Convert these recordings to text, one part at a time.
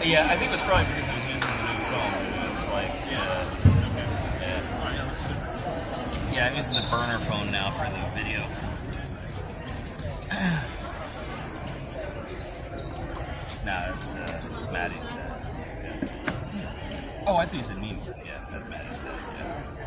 Yeah, I think it was probably because he was using the new phone. It's like, yeah. Yeah, I'm using the burner phone now for the video. Nah, it's Maddie's dad. Yeah. Oh, I thought you said me. Yeah, that's Maddie's dad. Yeah.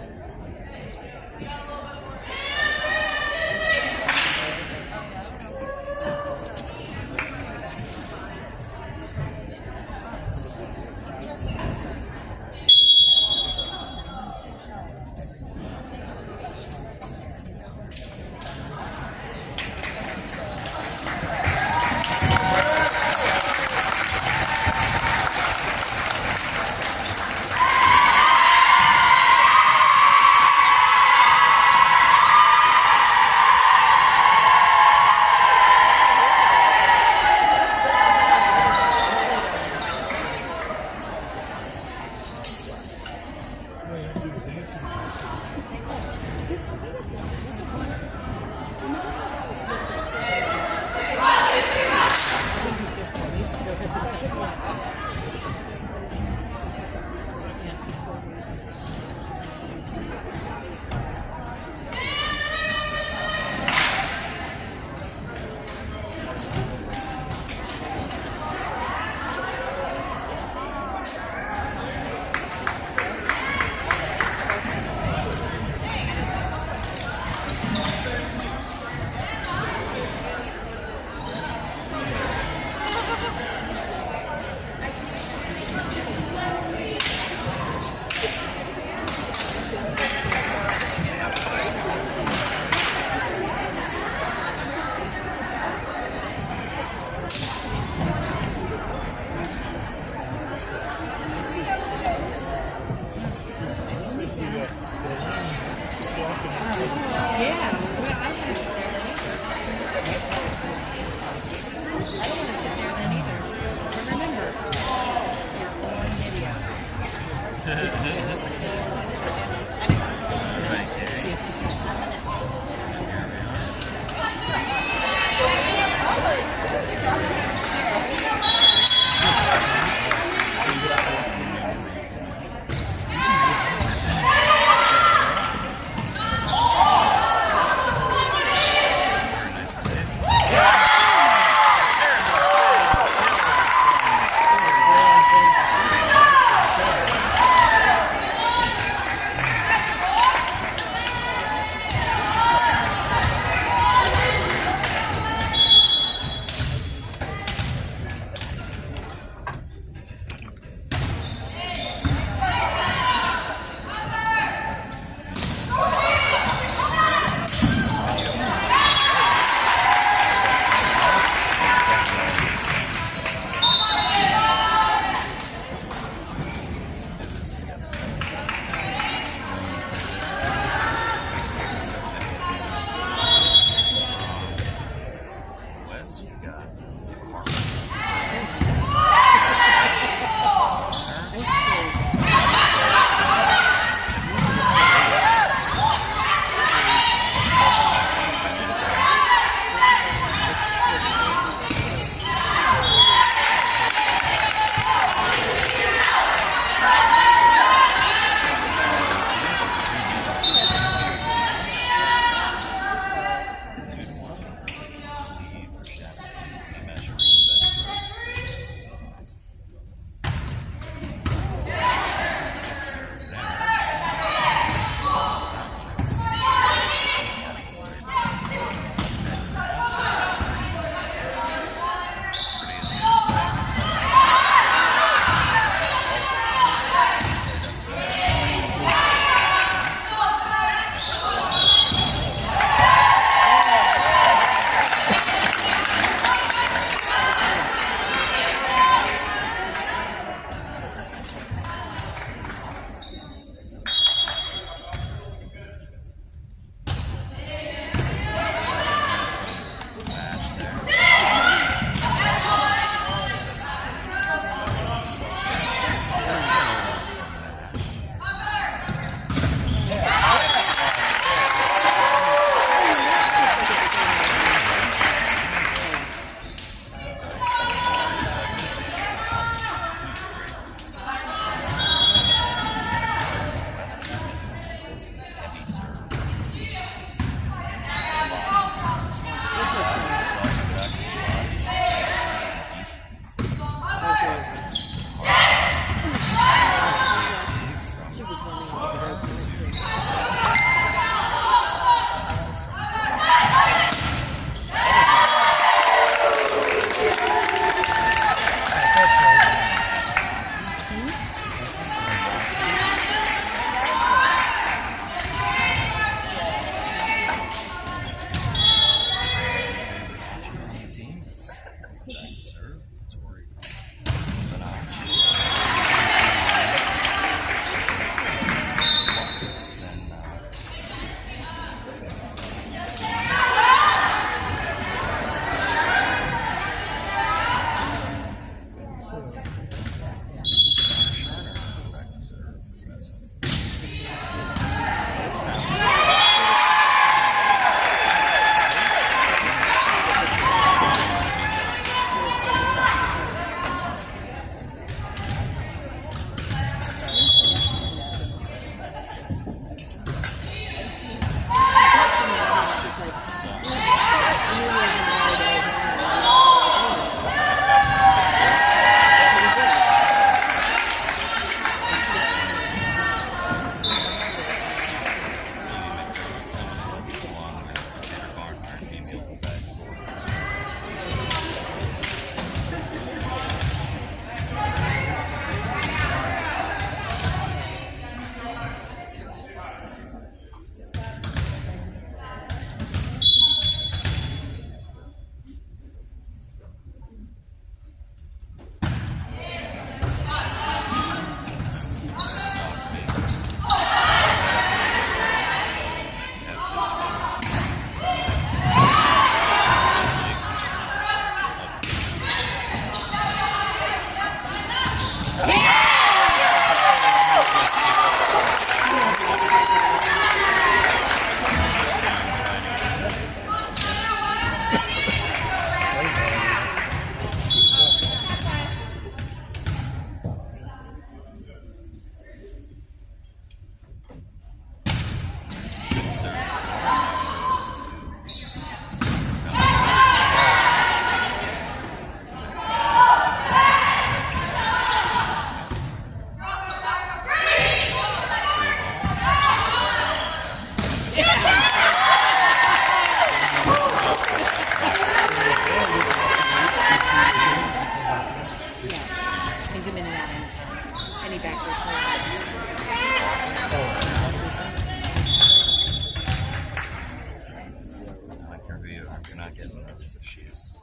You're not getting nervous if she's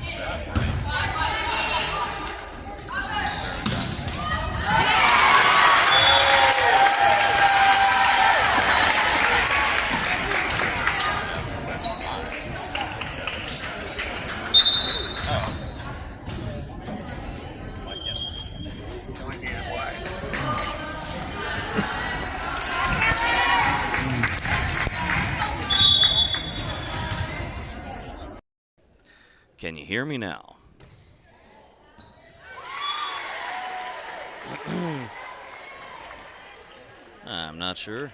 set up right. Can you hear me now? I'm not sure.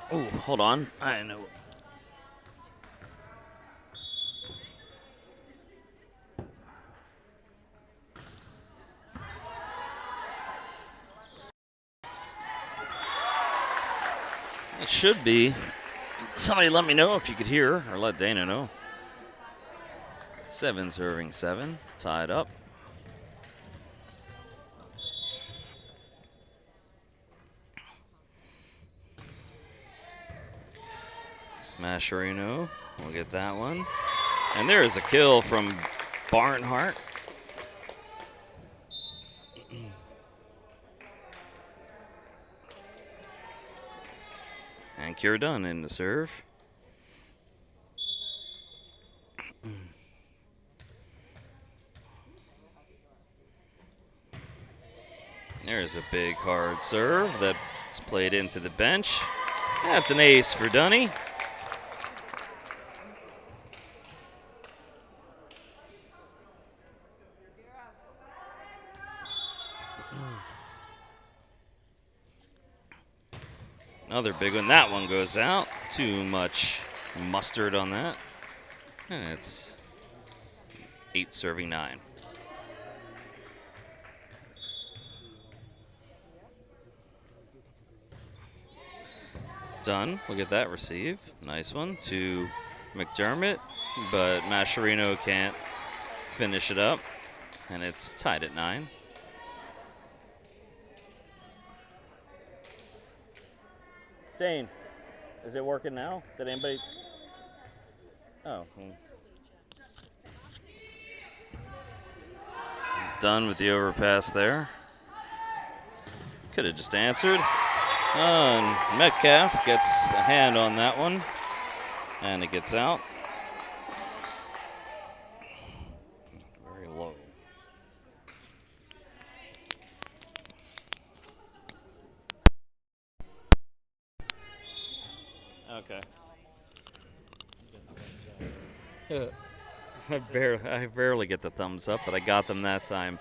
Oh, hold on. I know. It should be. Somebody let me know if you could hear, or let Dana know. 7 serving 7, tied up. Mascherino will get that one. And there is a kill from Barnhart. And Cure done in the serve. There's a big hard serve that's played into the bench. That's an ace for Dunny. Another big one. That one goes out. Too much mustard on that. And it's 8 serving 9. Dunn will get that receive. Nice one to McDermott, but Mascherino can't finish it up, and it's tied at 9. Dane, is it working now? Did anybody? Oh. Done with the overpass there. Could have just answered. And Metcalf gets a hand on that one, and it gets out. Very low. Okay. I barely get the thumbs up, but I got them that time.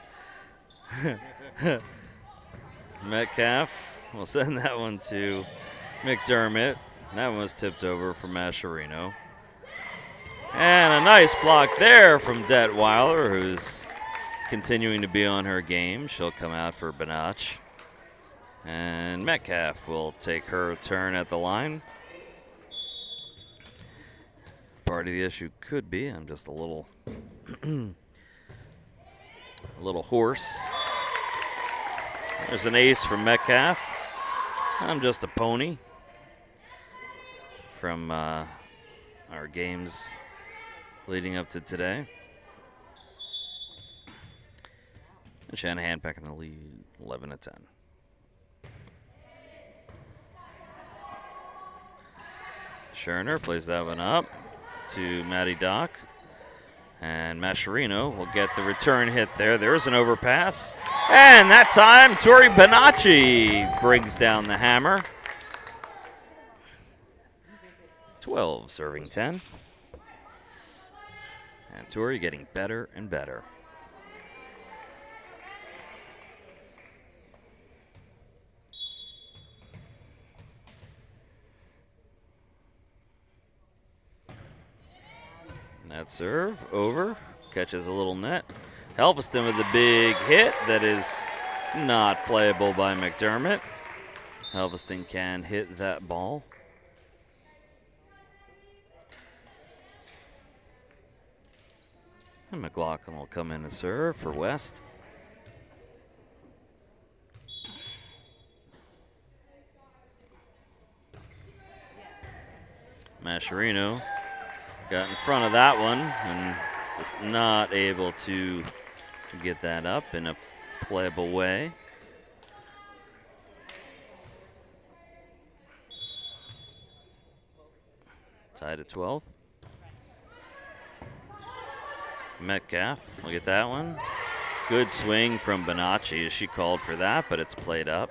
Metcalf will send that one to McDermott. That one was tipped over for Mascherino. And a nice block there from Detweiler, who's continuing to be on her game. She'll come out for Benach. And Metcalf will take her turn at the line. Part of the issue could be I'm just a little a little hoarse. There's an ace from Metcalf. I'm just a pony from our games leading up to today. And Shanahan back in the lead, 11-10. Scherner plays that one up to Matty Dock. And Mascherino will get the return hit there. There's an overpass. And that time, Tori Bonacci brings down the hammer. 12 serving 10. And Tori getting better and better. That serve over, catches a little net. Helveston with a big hit that is not playable by McDermott. Helveston can hit that ball. And McLaughlin will come in to serve for West. Mascherino got in front of that one and was not able to get that up in a playable way. Tied at 12. Metcalf, look at that one. Good swing from Bonacci as she called for that, but it's played up.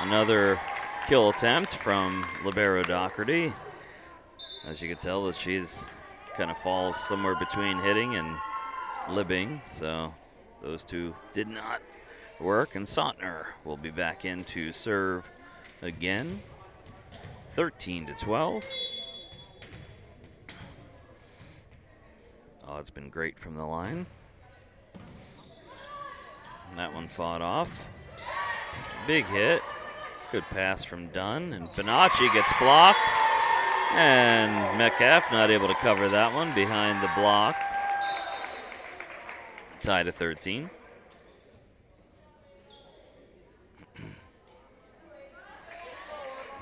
Another kill attempt from Libero Doherty. As you can tell, that she's kind of falls somewhere between hitting and libbing, so those two did not work. And Sontner will be back in to serve again. 13-12. Oh, it's been great from the line. That one fought off. Big hit. Good pass from Dunn. And Bonacci gets blocked. And Metcalf not able to cover that one behind the block. Tied at 13.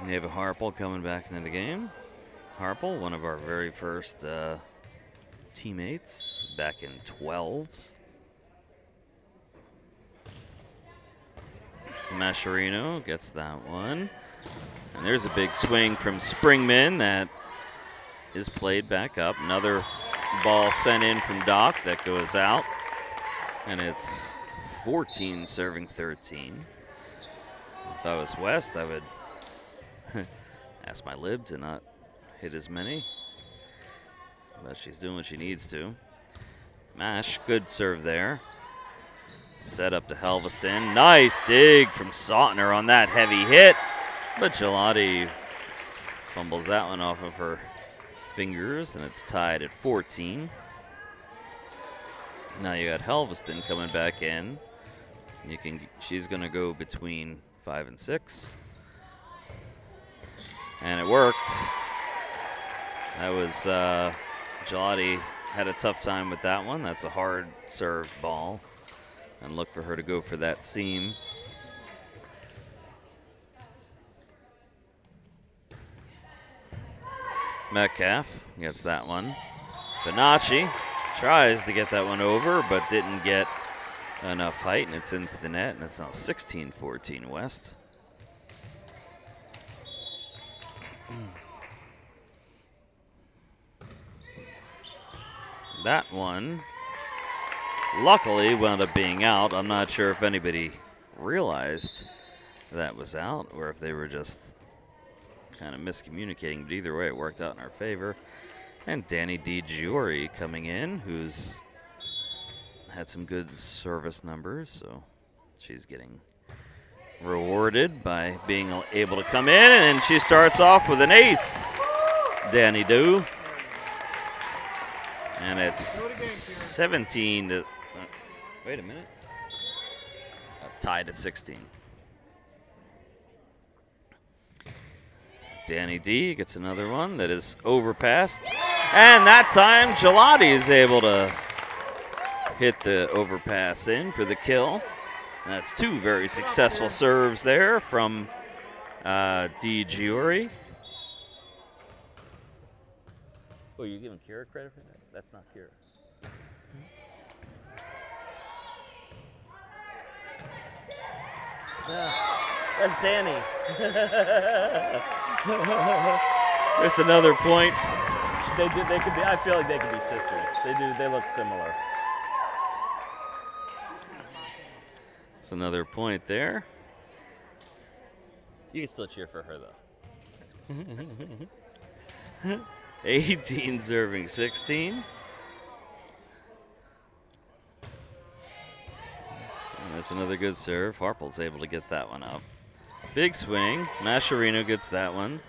Neva Harple coming back into the game. Harple, one of our very first teammates back in 12s. Mascherino gets that one. And there's a big swing from Springman that is played back up. Another ball sent in from Doc that goes out. And it's 14 serving 13. If I was West, I would ask my lib to not hit as many. But she's doing what she needs to. Mash, good serve there. Set up to Helveston. Nice dig from Sontner on that heavy hit. But Gelati fumbles that one off of her fingers, and it's tied at 14. Now you got Helveston coming back in. She's going to go between 5 and 6. And it worked. That was Gelati had a tough time with that one. That's a hard served ball. And look for her to go for that seam. Metcalf gets that one. Bonacci tries to get that one over, but didn't get enough height, and it's into the net, and it's now 16-14 West. That one luckily wound up being out. I'm not sure if anybody realized that was out or if they were just kind of miscommunicating, but either way it worked out in our favor. And Danny DiGiori coming in, who's had some good service numbers, so she's getting rewarded by being able to come in, and she starts off with an ace, Danny Do. And it's 17 to, wait a minute, tied at 16. Danny D gets another one that is overpassed. And that time, Gelati is able to hit the overpass in for the kill. And that's two very successful serves there from Di Giori. Oh, you giving Kira credit for that? That's not Kira. That's Danny. There's another point. They could be. I feel like they could be sisters. They look similar. It's another point there. You can still cheer for her though. 18 serving 16. And there's another good serve. Harple's able to get that one up. Big swing. Mascherino gets that one.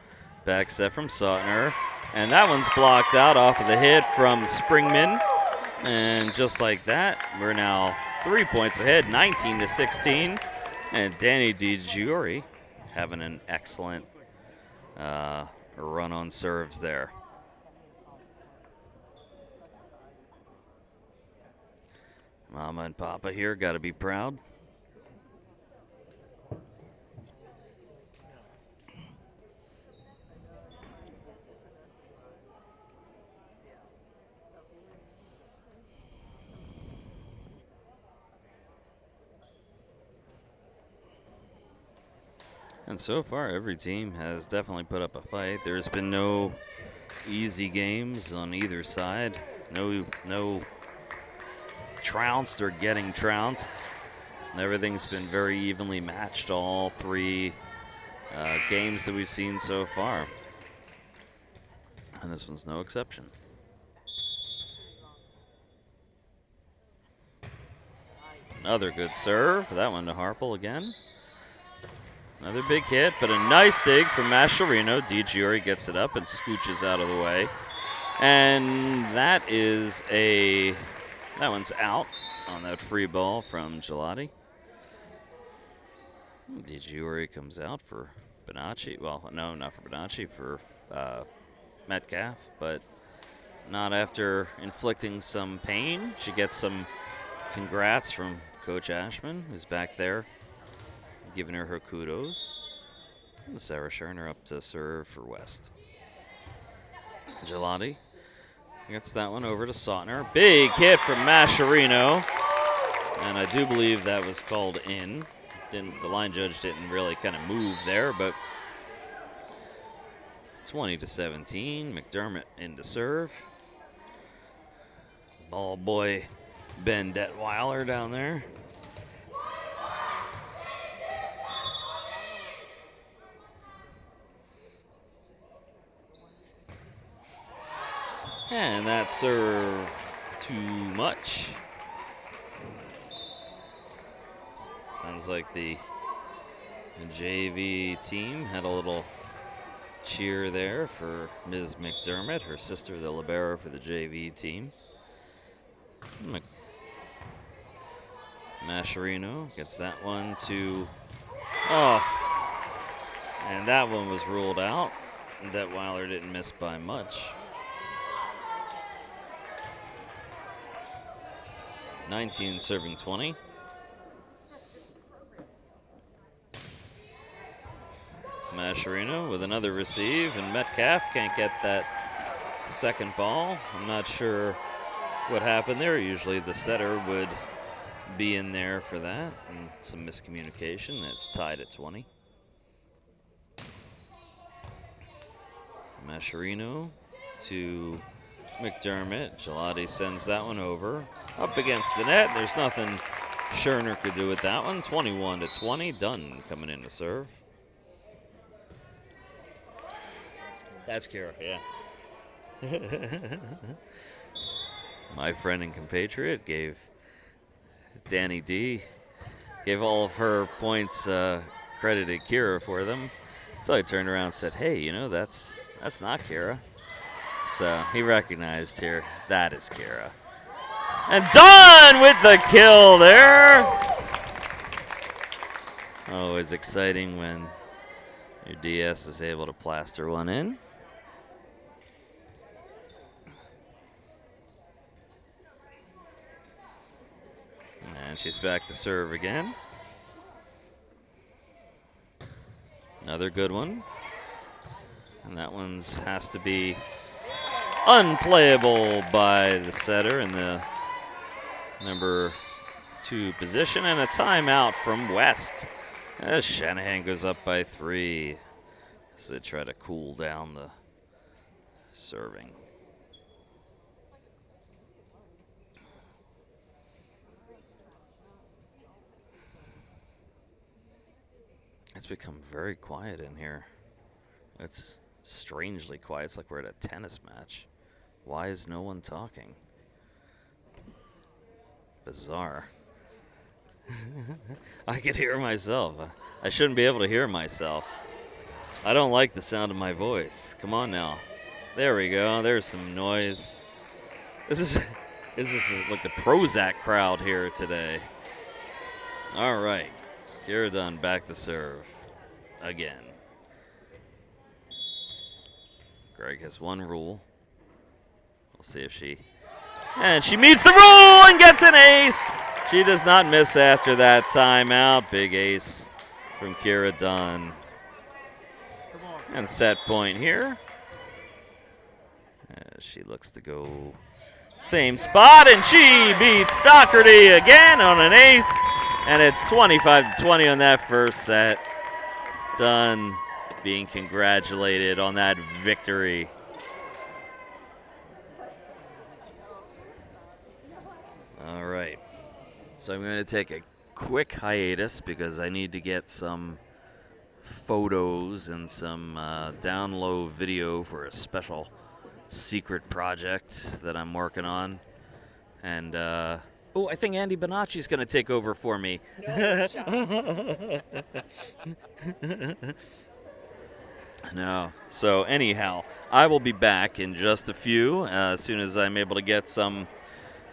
Back set from Sontner. And that one's blocked out off of the hit from Springman. And just like that, we're now 3 points ahead, 19-16. And Danny DiGiori having an excellent run on serves there. Mama and Papa here got to be proud. And so far, every team has definitely put up a fight. There's been no easy games on either side. No trounced or getting trounced. Everything's been very evenly matched, all three games that we've seen so far. And this one's no exception. Another good serve. That one to Harple again. Another big hit, but a nice dig from Mascherino. DiGiore gets it up and scooches out of the way. And that one's out on that free ball from Gelati. DiGiore comes out for Bonacci. Well, no, not for Bonacci, for Metcalf, but not after inflicting some pain. She gets some congrats from Coach Ashman, who's back there, giving her kudos. And Sarah Scherner up to serve for West. Gelati gets that one over to Sautner. Big hit from Mascherino, and I do believe that was called in. The line judge didn't really kind of move there, but 20-17. McDermott in to serve. Ball boy Ben Detweiler down there. And that serve too much. Sounds like the JV team had a little cheer there for Ms. McDermott, her sister, the libero for the JV team. Mascherino gets that one to, and that one was ruled out. Detweiler didn't miss by much. 19 serving 20. Mascherino with another receive, and Metcalf can't get that second ball. I'm not sure what happened there. Usually the setter would be in there for that, and some miscommunication. It's tied at 20. Mascherino to McDermott. Gelati sends that one over. Up against the net. There's nothing Scherner could do with that one. 21-20. Dunn coming in to serve. That's Kara, yeah. My friend and compatriot gave Danny D, gave all of her points credited Kira for them. So I turned around and said, hey, you know, that's not Kira. So he recognized here, that is Kira. And Dunn with the kill there. Always exciting when your DS is able to plaster one in. And she's back to serve again. Another good one. And that one's has to be unplayable by the setter in the number 2 position. And a timeout from West as Shanahan goes up by 3 as they try to cool down the serving. It's become very quiet in here. It's strangely quiet. It's like we're at a tennis match. Why is no one talking? Bizarre. I could hear myself. I shouldn't be able to hear myself. I don't like the sound of my voice. Come on now. There we go. There's some noise. This is like the Prozac crowd here today. All right. Kira Dunn back to serve again. Greg has one rule. We'll see if she... And she meets the rule and gets an ace. She does not miss after that timeout. Big ace from Kira Dunn. And set point here. As she looks to go same spot, and she beats Doherty again on an ace. And it's 25-20 on that first set. Dunn being congratulated on that victory. All right. So I'm going to take a quick hiatus because I need to get some photos and some down low video for a special secret project that I'm working on. And, I think Andy Bonacci's going to take over for me. No. So anyhow, I will be back in just a few as soon as I'm able to get some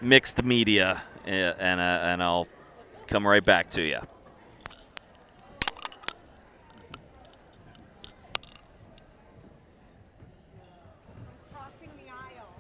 mixed media, and I'll come right back to you. Crossing the aisle.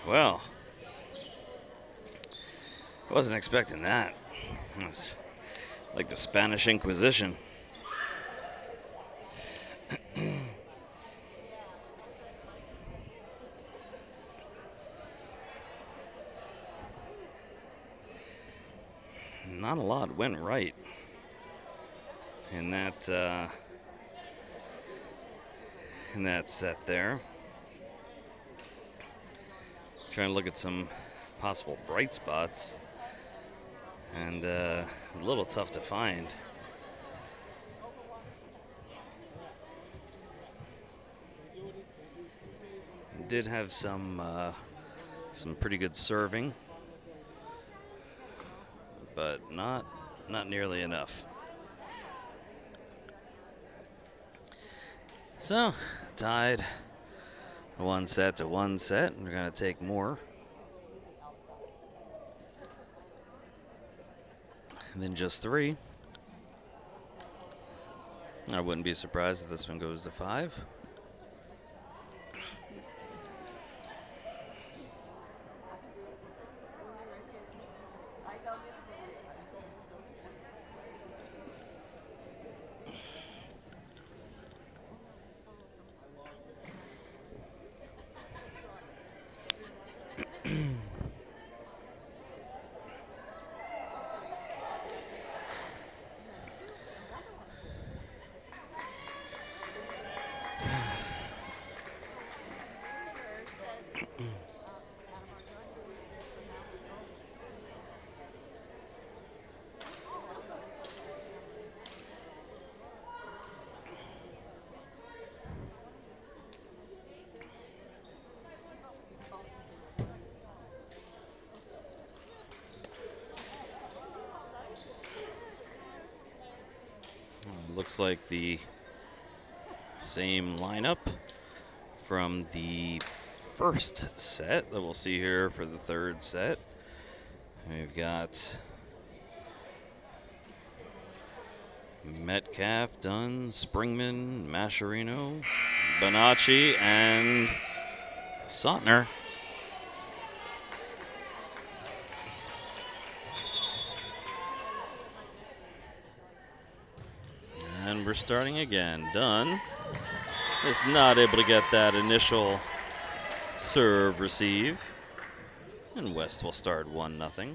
Well, I wasn't expecting that. It was like the Spanish Inquisition. Not a lot went right in that set there. Trying to look at some possible bright spots, and a little tough to find. Did have some pretty good serving, but not nearly enough. So, tied 1 set to 1 set. We're going to take more. And then just 3. I wouldn't be surprised if this one goes to 5. Looks like the same lineup from the first set that we'll see here for the third set. We've got Metcalf, Dunn, Springman, Mascherino, Bonacci, and Sautner. And we're starting again. Dunn is not able to get that initial serve receive. And West will start 1-0.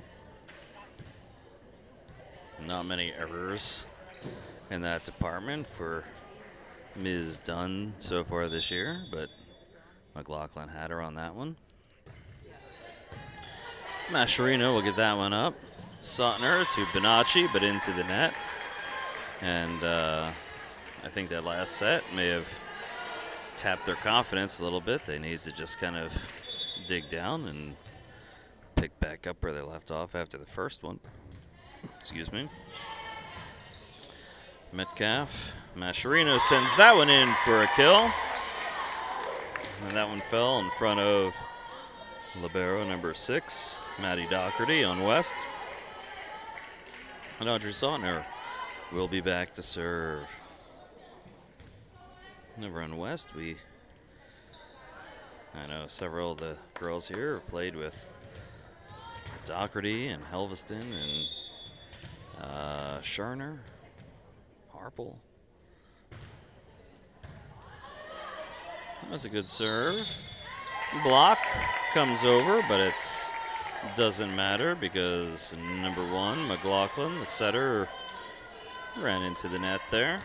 Not many errors in that department for Ms. Dunn so far this year, but McLaughlin had her on that one. Mascherino will get that one up. Sautner to Bonacci, but into the net. And I think that last set may have tapped their confidence a little bit. They need to just kind of dig down and pick back up where they left off after the first one. Excuse me. Metcalf. Mascherino sends that one in for a kill. And that one fell in front of libero number 6, Maddie Doherty on West. And Audrey Sautner will be back to serve. Over on West, I know several of the girls here have played with Doherty and Helveston and Sharner, Harple. That was a good serve. Block comes over, but it doesn't matter because number 1, McLaughlin, the setter, ran into the net there.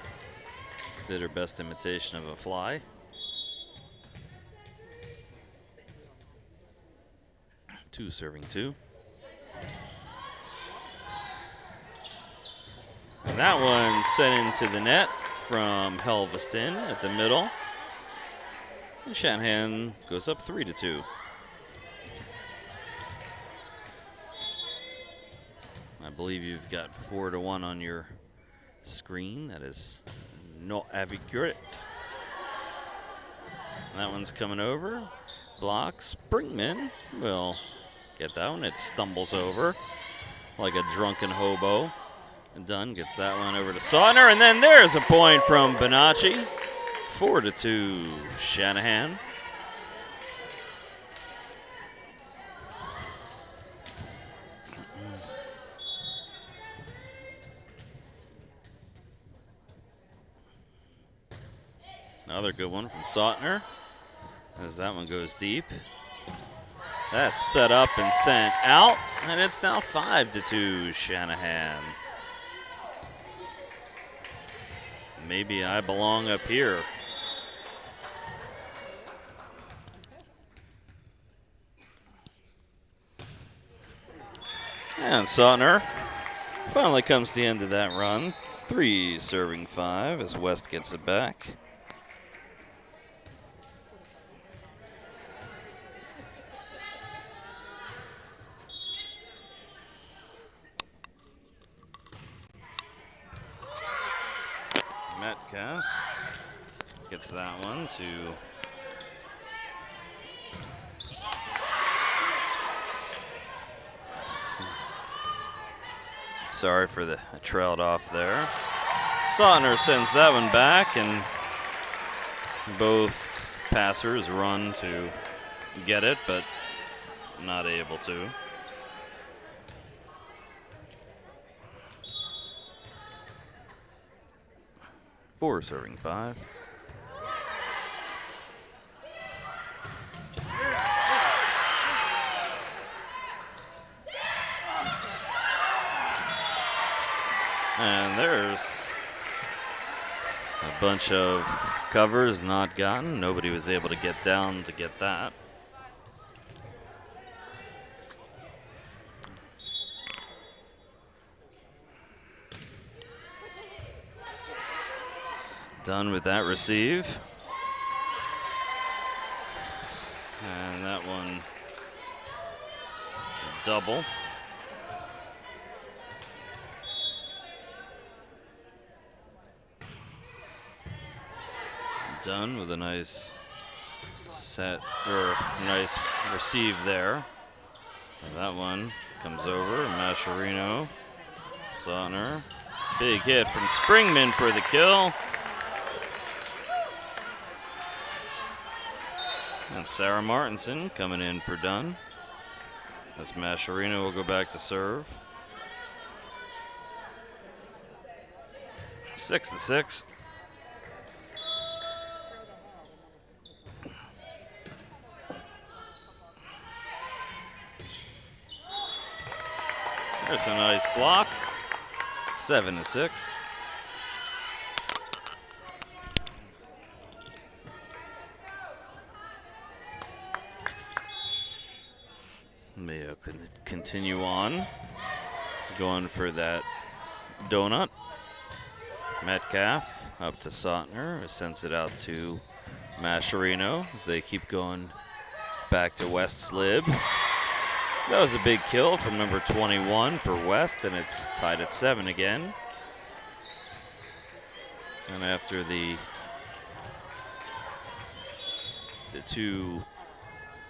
Did her best imitation of a fly. Two serving 2. And that one sent into the net from Helveston at the middle. And Shanahan goes up 3-2. I believe you've got 4-1 on your screen. That is not accurate. That one's coming over. Block. Springman will get that one. It stumbles over like a drunken hobo. And Dunn gets that one over to Sautner. And then there's a point from Bonacci. 4-2 Shanahan. Another good one from Sautner, as that one goes deep. That's set up and sent out, and it's now 5-2 Shanahan. Maybe I belong up here. And Sautner finally comes to the end of that run. 3 serving 5 as West gets it back. Metcalf gets that one to sorry for the trailed off there. Sautner sends that one back, and both passers run to get it, but not able to. Four serving 5. And there's a bunch of covers not gotten. Nobody was able to get down to get that. Done with that receive. And that one double. Done with a nice set, or nice receive there. And that one comes over, Mascherino, Sautner. Big hit from Springman for the kill. And Sarah Martinson coming in for Dunn. As Mascherino will go back to serve. 6-6. There's a nice block. 7-6. Mayo can continue on, going for that donut. Metcalf up to Sautner, sends it out to Mascherino as they keep going back to West's lib. That was a big kill from number 21 for West, and it's tied at 7 again. And after the two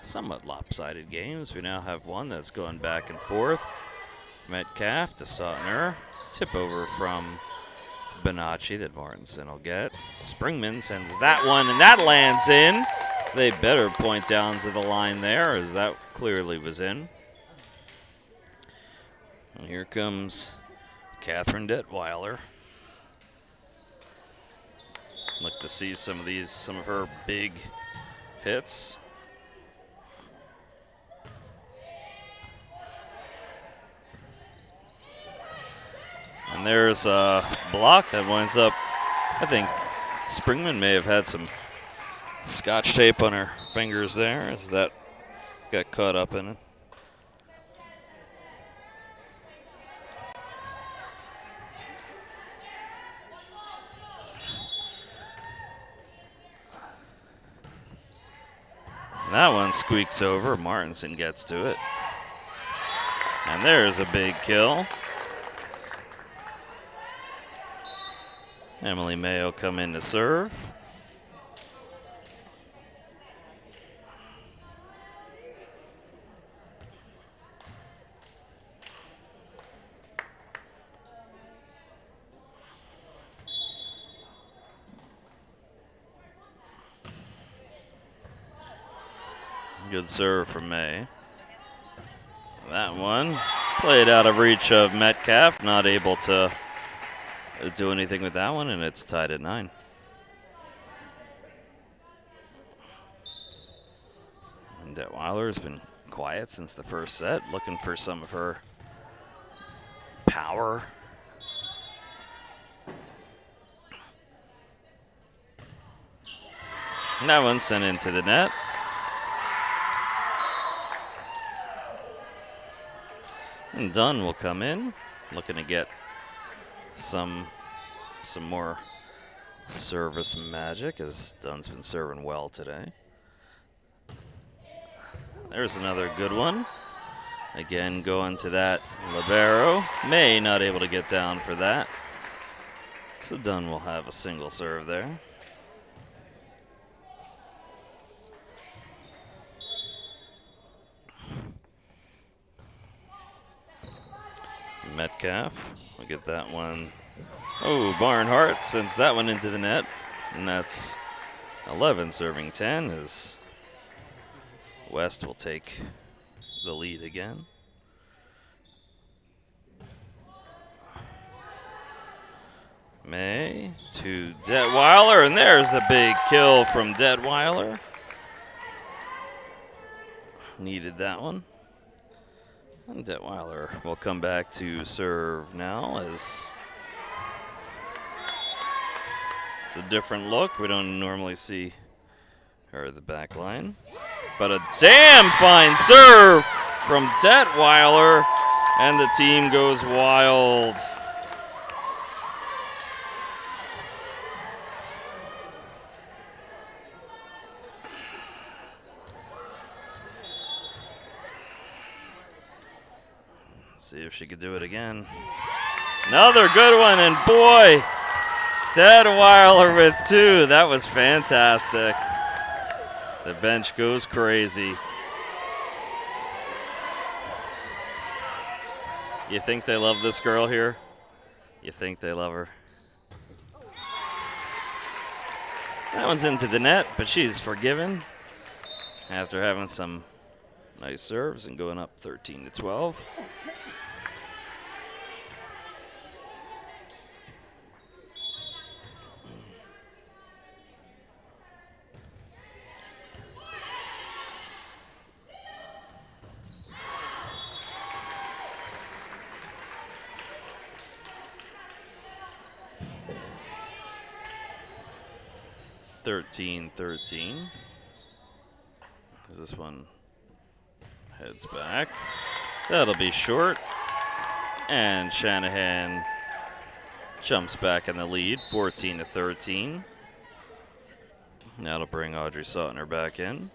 somewhat lopsided games, we now have one that's going back and forth. Metcalf to Sautner. Tip over from Bonacci that Martinson will get. Springman sends that one, and that lands in. They better point down to the line there, as that clearly was in. And here comes Catherine Detweiler. Look to see some of her big hits. And there's a block that winds up, I think Springman may have had some scotch tape on her fingers there as that got caught up in it. And that one squeaks over. Martinson gets to it. And there's a big kill. Emily Mayo come in to serve. Good serve from May. That one played out of reach of Metcalf, not able to do anything with that one, and it's tied at 9. Detweiler has been quiet since the first set, looking for some of her power. And that one sent into the net. And Dunn will come in, looking to get some more service magic, as Dunn's been serving well today. There's another good one. Again, going to that libero. May not able to get down for that. So Dunn will have a single serve there. Metcalf will get that one. Oh, Barnhart sends that one into the net. And that's 11 serving 10 as West will take the lead again. May to Detweiler, and there's a big kill from Detweiler. Needed that one. And Detweiler will come back to serve now as it's a different look. We don't normally see her at the back line. But a damn fine serve from Detweiler, and the team goes wild. See if she could do it again. Another good one, and boy, Detweiler with two. That was fantastic. The bench goes crazy. You think they love this girl here? You think they love her? That one's into the net, but she's forgiven after having some nice serves and going up 13-12. As this one heads back. That'll be short. And Shanahan jumps back in the lead, 14-13. That'll bring Audrey Sautner back in.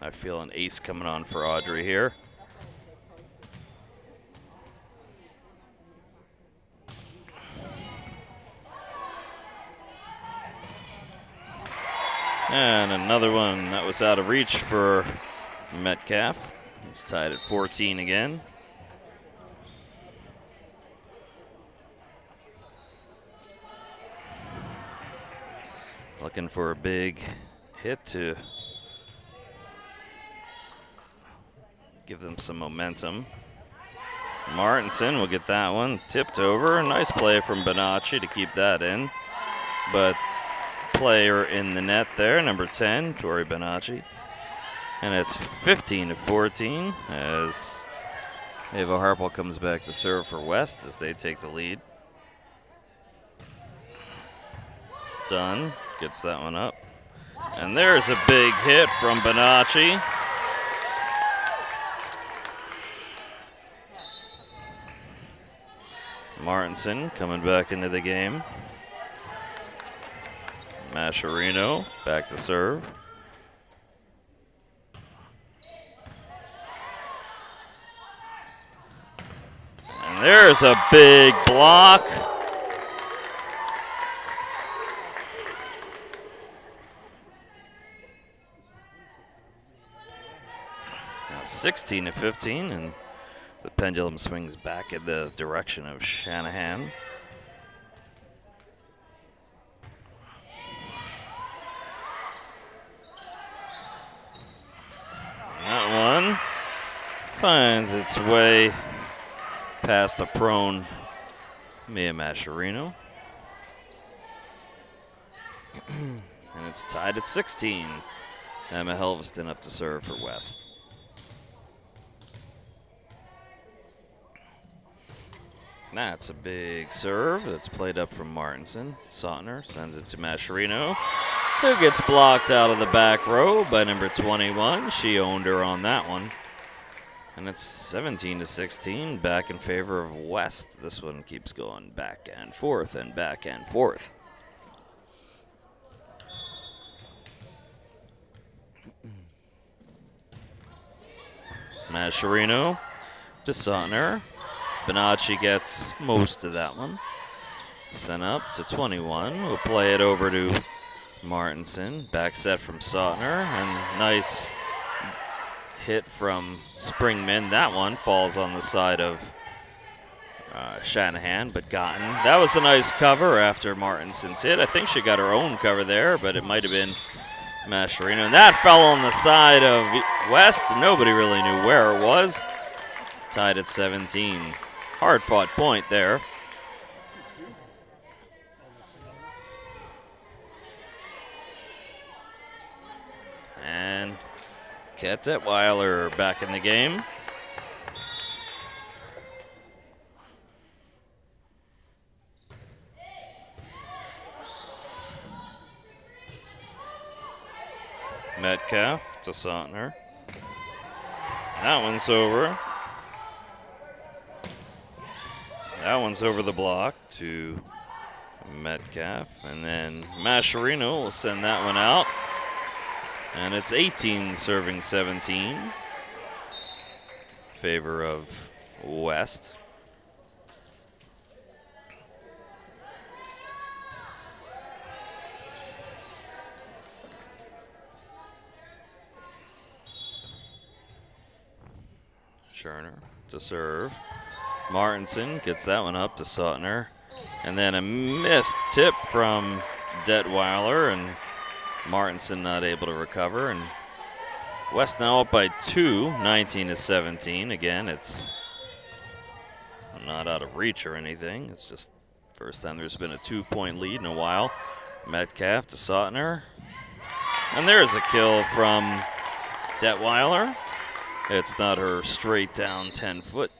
I feel an ace coming on for Audrey here. And another one that was out of reach for Metcalf. It's tied at 14 again. Looking for a big hit to give them some momentum. Martinson will get that one tipped over. Nice play from Bonacci to keep that in. But player in the net there, number 10, Tori Bonacci. And it's 15-14 as Ava Harpel comes back to serve for West as they take the lead. Dunn gets that one up. And there's a big hit from Bonacci. Martinson coming back into the game. Mascherino back to serve. And there's a big block. Now 16-15, and the pendulum swings back in the direction of Shanahan. That one finds its way past a prone Mia Mascherino. And it's tied at 16. Emma Helveston up to serve for West. That's a big serve that's played up from Martinson. Sautner sends it to Mascherino, who gets blocked out of the back row by number 21. She owned her on that one. And it's 17-16, back in favor of West. This one keeps going back and forth and back and forth. Mascherino to Sautner. Bonacci gets most of that one. Sent up to 21. We'll play it over to Martinson. Back set from Sautner. And nice hit from Springman. That one falls on the side of Shanahan, but gotten. That was a nice cover after Martinson's hit. I think she got her own cover there, but it might have been Mascherino. And that fell on the side of West. Nobody really knew where it was. Tied at 17. Hard fought point there. And Kat Detweiler back in the game. Metcalf to Sautner. That one's over. That one's over the block to Metcalf. And then Mascherino will send that one out. And it's 18 serving 17. Favor of West. Scherner to serve. Martinson gets that one up to Sautner. And then a missed tip from Detweiler, and Martinson not able to recover. And West now up by 2, 19-17. Again, it's not out of reach or anything. It's just first time there's been a 2-point lead in a while. Metcalf to Sautner. And there's a kill from Detweiler. It's not her straight down 10-foot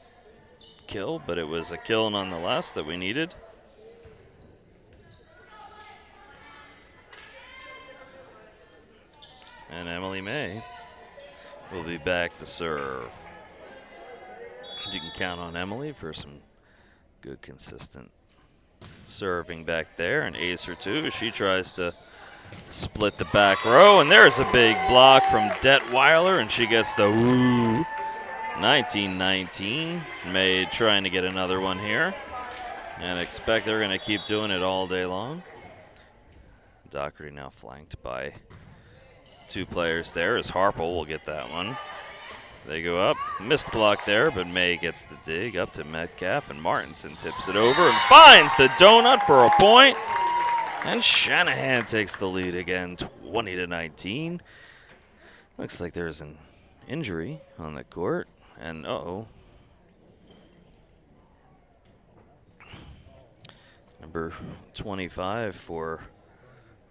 kill, but it was a kill nonetheless that we needed. And Emily May will be back to serve. You can count on Emily for some good, consistent serving back there. And ace or two, she tries to split the back row. And there's a big block from Detweiler, and she gets the woo. 19-19. May trying to get another one here. And expect they're going to keep doing it all day long. Doherty now flanked by two players there as Harple will get that one. They go up. Missed block there, but May gets the dig up to Metcalf, and Martinson tips it over and finds the donut for a point. And Shanahan takes the lead again, 20-19. Looks like there's an injury on the court, and number 25 for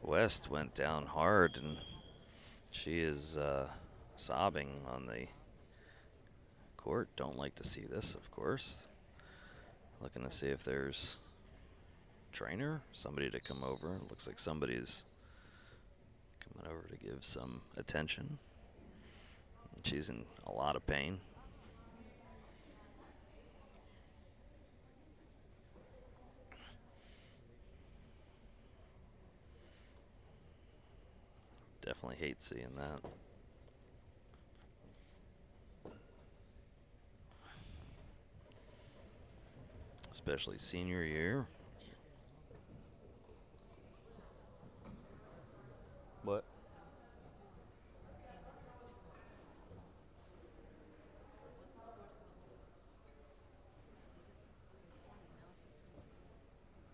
West went down hard, and she is sobbing on the court. Don't like to see this, of course. Looking to see if there's a trainer, somebody to come over. It looks like somebody's coming over to give some attention. She's in a lot of pain. Definitely hate seeing that. Especially senior year. What?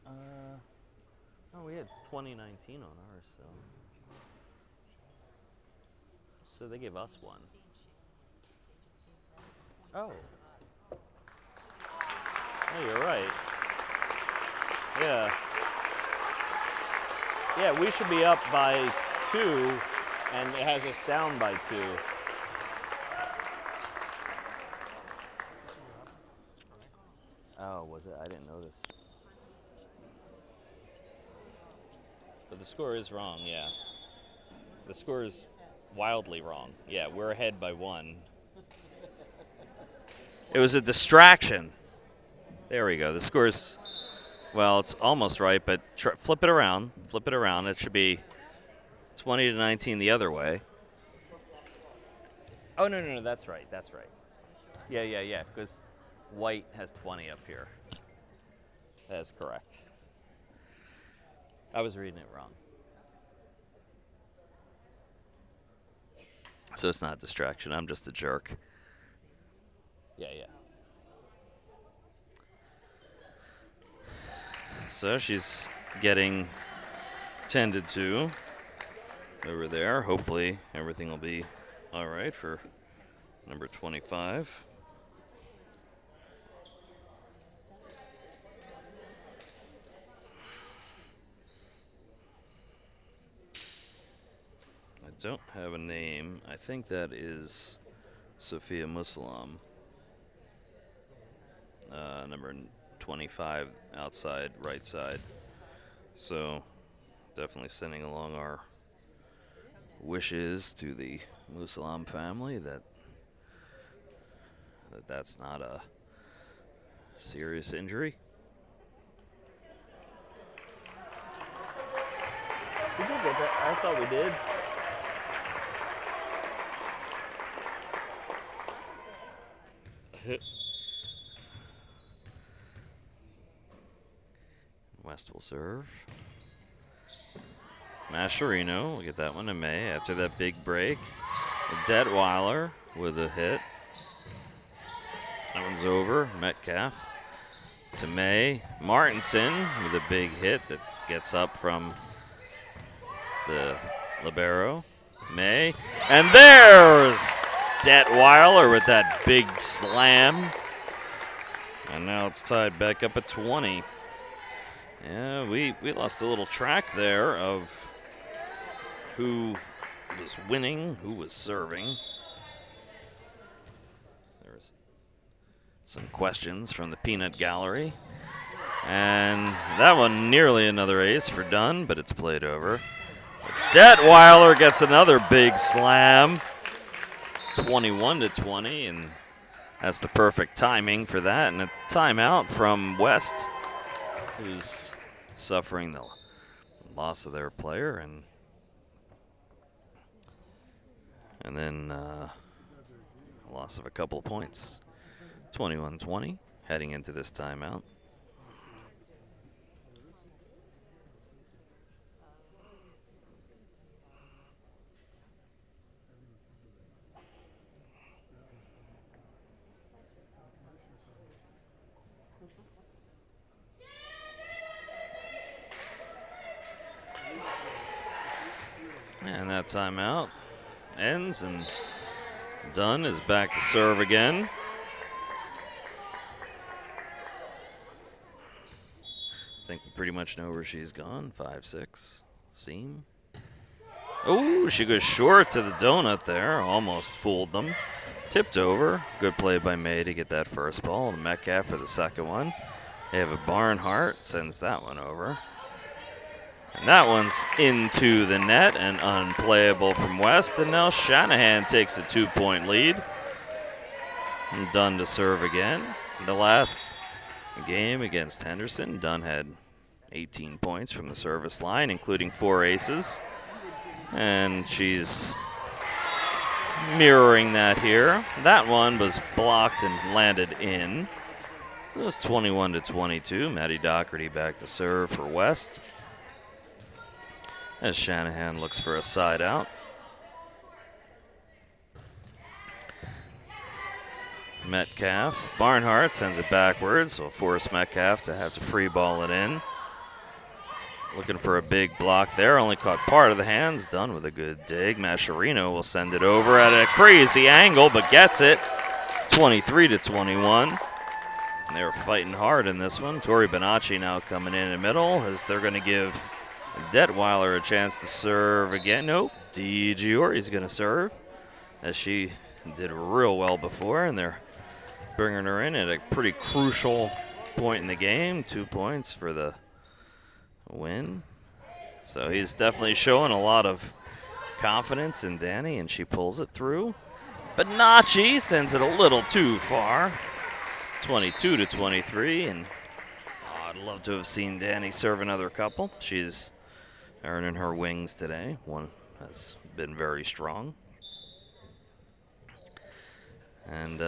Oh, we had 2019 on ours, so they gave us one. Oh. Oh, you're right. Yeah. Yeah, we should be up by 2, and it has us down by 2. Oh, was it? I didn't notice. But the score is wrong, yeah. The score is wildly wrong. Yeah, we're ahead by 1. It was a distraction. There we go. The score's, well, it's almost right, but flip it around. Flip it around. It should be 20-19 the other way. Oh, no, that's right. That's right. Yeah, because white has 20 up here. That is correct. I was reading it wrong. So it's not a distraction. I'm just a jerk. Yeah. So she's getting tended to over there. Hopefully everything will be all right for number 25. I don't have a name. I think that is Sophia Muslim. Number 25 outside right side. So definitely sending along our wishes to the Muslim family that's not a serious injury. We did get that. I thought we did. West will serve. Mascherino will get that one to May after that big break. Detweiler with a hit. That one's over. Metcalf to May. Martinson with a big hit that gets up from the libero. May. And there's Detweiler with that big slam. And now it's tied back up at 20. Yeah, we lost a little track there of who was winning, who was serving. There was some questions from the peanut gallery. And that one nearly another ace for Dunn, but it's played over. Detweiler gets another big slam. 21-20, and that's the perfect timing for that. And a timeout from West, who's suffering the loss of their player, and then loss of a couple of points. 21-20, heading into this timeout. And that timeout ends, and Dunn is back to serve again. I think we pretty much know where she's gone. 5-6 seam. Oh, she goes short to the donut there. Almost fooled them. Tipped over. Good play by May to get that first ball. And Metcalf for the second one. They have a Barnhart. Sends that one over. And that one's into the net and unplayable from West. And now Shanahan takes a 2-point lead. And Dunn to serve again. The last game against Henderson, Dunn had 18 points from the service line, including 4 aces. And she's mirroring that here. That one was blocked and landed in. It was 21-22. Maddie Doherty back to serve for West, as Shanahan looks for a side out. Metcalf. Barnhart sends it backwards, so force Metcalf to have to free ball it in. Looking for a big block there, only caught part of the hands. Done with a good dig. Mascherino will send it over at a crazy angle, but gets it. 23-21. And they were fighting hard in this one. Tori Bonacci now coming in the middle, as they're going to give Detweiler a chance to serve again. Nope. DiGiori's going to serve, as she did real well before, and they're bringing her in at a pretty crucial point in the game. 2 points for the win. So he's definitely showing a lot of confidence in Danny, and she pulls it through. But Nachi sends it a little too far. 22-23, and I'd love to have seen Danny serve another couple. She's earning her wings today. One has been very strong. And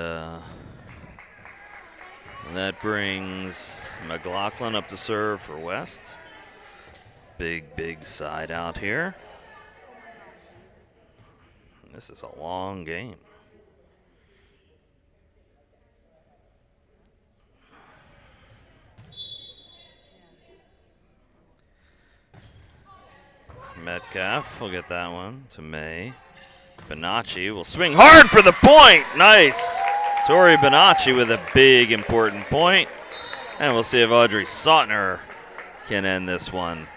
that brings McLaughlin up to serve for West. Big side out here. This is a long game. Metcalf will get that one to May. Bonacci will swing hard for the point. Nice. Tori Bonacci with a big, important point. And we'll see if Audrey Sautner can end this one.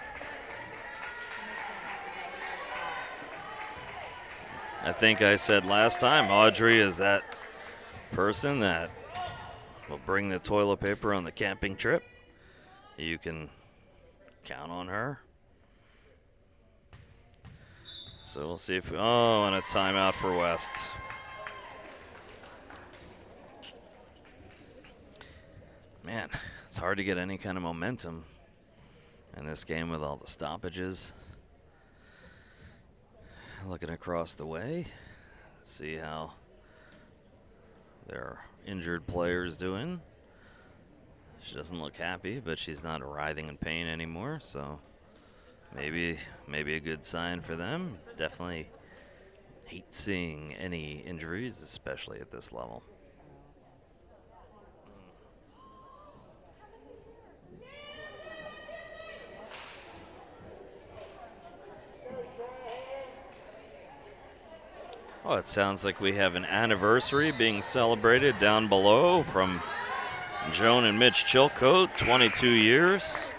I think I said last time, Audrey is that person that will bring the toilet paper on the camping trip. You can count on her. So we'll see if we, oh, and a timeout for West. Man, it's hard to get any kind of momentum in this game with all the stoppages. Looking across the way, see how their injured player's doing. She doesn't look happy, but she's not writhing in pain anymore, so maybe a good sign for them. Definitely hate seeing any injuries, especially at this level. Oh, it sounds like we have an anniversary being celebrated down below from Joan and Mitch Chilcote, 22 years.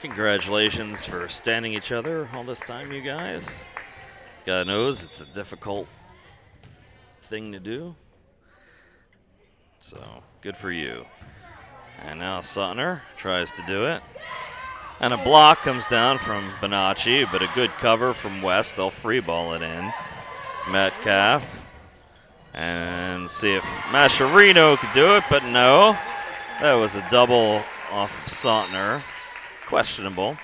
Congratulations for standing each other all this time, you guys. God knows it's a difficult thing to do. So, good for you. And now Sautner tries to do it. And a block comes down from Bonacci, but a good cover from West. They'll free ball it in. Metcalf. And see if Mascherino could do it, but no. That was a double off of Sautner. Questionable.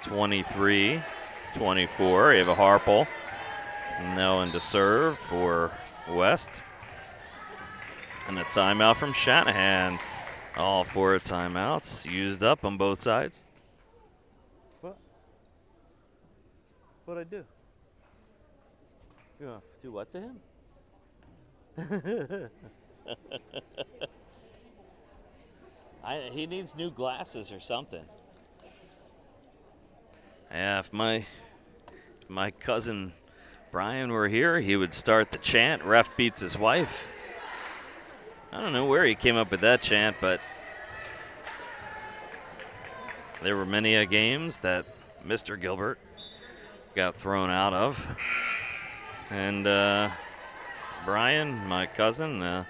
23-24. Ava Harple. No one to serve for West. And a timeout from Shanahan. All 4 timeouts used up on both sides. What? What'd I do? You want to do what to him? He needs new glasses or something. Yeah, if my cousin Brian were here, he would start the chant, "Ref beats his wife." I don't know where he came up with that chant, but there were many games that Mr. Gilbert got thrown out of. And Brian, my cousin,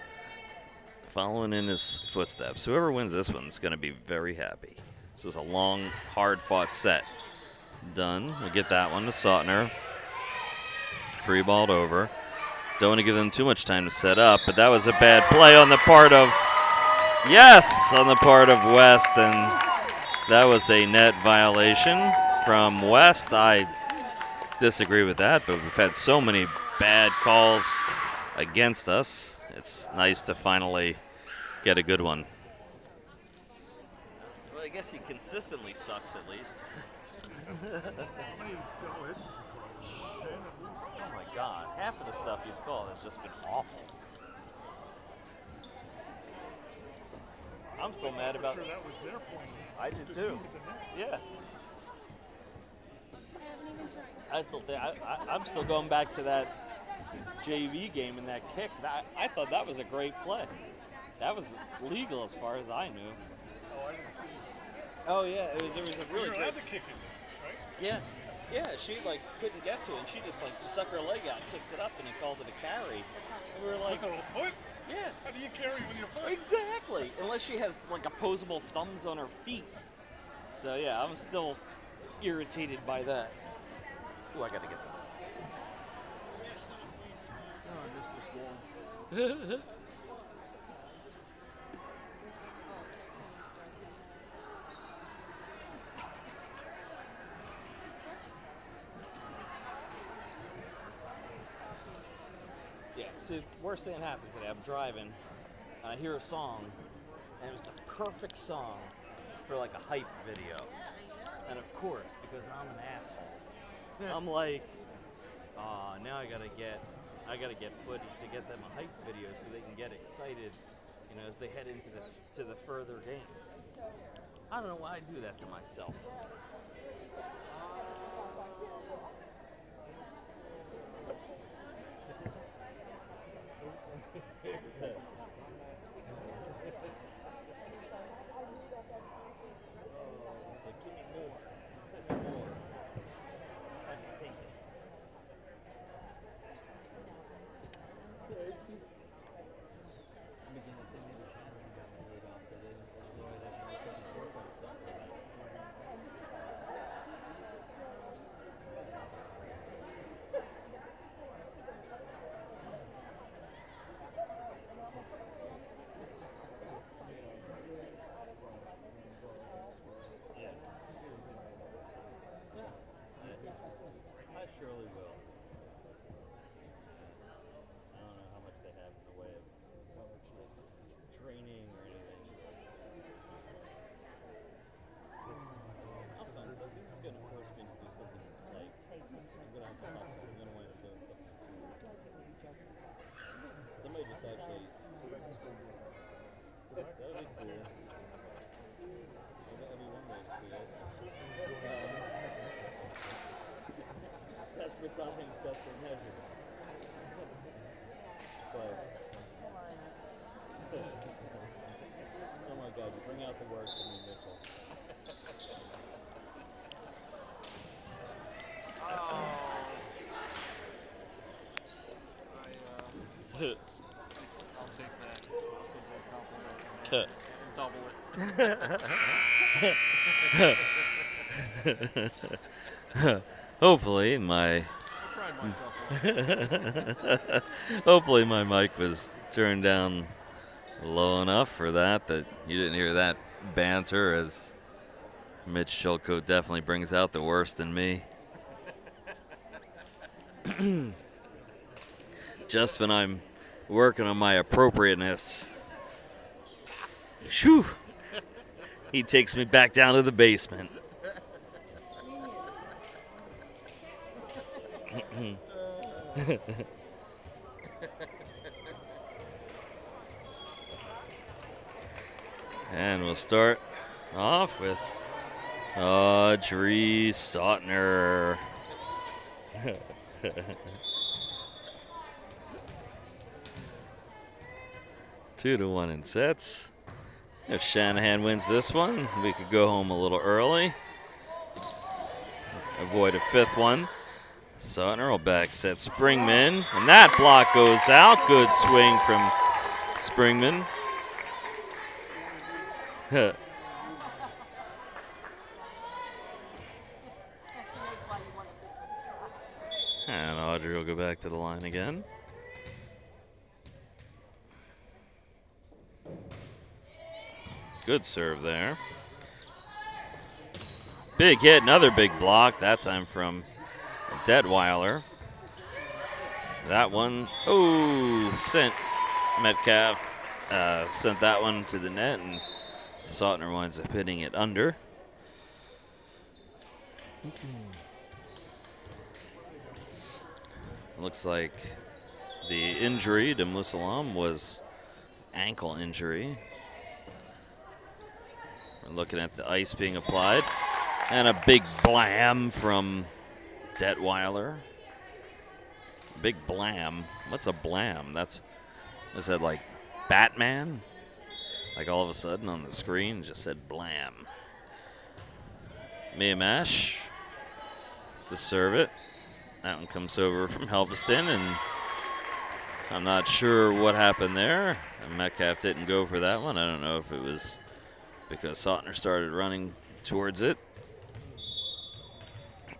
following in his footsteps. Whoever wins this one is going to be very happy. This was a long, hard-fought set. Done. We get that one to Sautner. Free balled over. Don't want to give them too much time to set up, but that was a bad play on the part of, yes, on the part of West, and that was a net violation from West. I disagree with that, but we've had so many bad calls against us. It's nice to finally get a good one. Well, I guess he consistently sucks at least. Oh my God, half of the stuff he's called has just been awful. I'm still mad about sure that was their point. I did too. Yeah. I still think I'm still going back to that JV game and that kick. I thought that was a great play. That was legal as far as I knew. Oh, I didn't see it. Oh yeah, it was a really You're good. allowed to kick it, right? Yeah, yeah. She like couldn't get to it, and she just like stuck her leg out, kicked it up, and he called it a carry. And we were like, With her foot? yeah, How do you carry with your foot? exactly. Unless she has like opposable thumbs on her feet. So yeah, I'm still irritated by that. Ooh, I gotta get this. Oh, I missed this wall. Yeah, so worst thing that happened today, I'm driving, and I hear a song, and it was the perfect song for like a hype video. And of course, because I'm an asshole, I'm like, oh, now I gotta get footage to get them a hype video so they can get excited, you know, as they head into the further games. I don't know why I do that to myself. It's like, give me more. More. I can take it. I surely will. I don't know how much they have in the way of training or anything. I'll find something. This is going to force me to do something like, I'm going to have to hustle. I'm going to wind up doing something cool. Somebody just actually, that would be cool. That would be one way to see it. Desperate times, desperate measures. But, oh my God, you bring out the worst in me, Mitchell. I'll take that. I'll take that compliment. Double it. Hopefully my I pride myself on hopefully my mic was turned down low enough for that you didn't hear that banter, as Mitch Chilcote definitely brings out the worst in me. Just when I'm working on my appropriateness, shoo, he takes me back down to the basement. And we'll start off with Audrey Sautner. 2-1 in sets. If Shanahan wins this one, we could go home a little early. Avoid a fifth one. Sautner will back set Springman, and that block goes out. Good swing from Springman. And Audrey will go back to the line again. Good serve there. Big hit, another big block, that time from Detweiler. That one, sent Metcalf, sent that one to the net, and Sautner winds up hitting it under. Looks like the injury to Musalam was ankle injury. We're looking at the ice being applied. And a big blam from Detweiler. Big blam. What's a blam? Was that like Batman? Like all of a sudden on the screen just said blam. Mia Mash to serve it. That one comes over from Helveston, and I'm not sure what happened there. Metcalf didn't go for that one. I don't know if it was because Sautner started running towards it.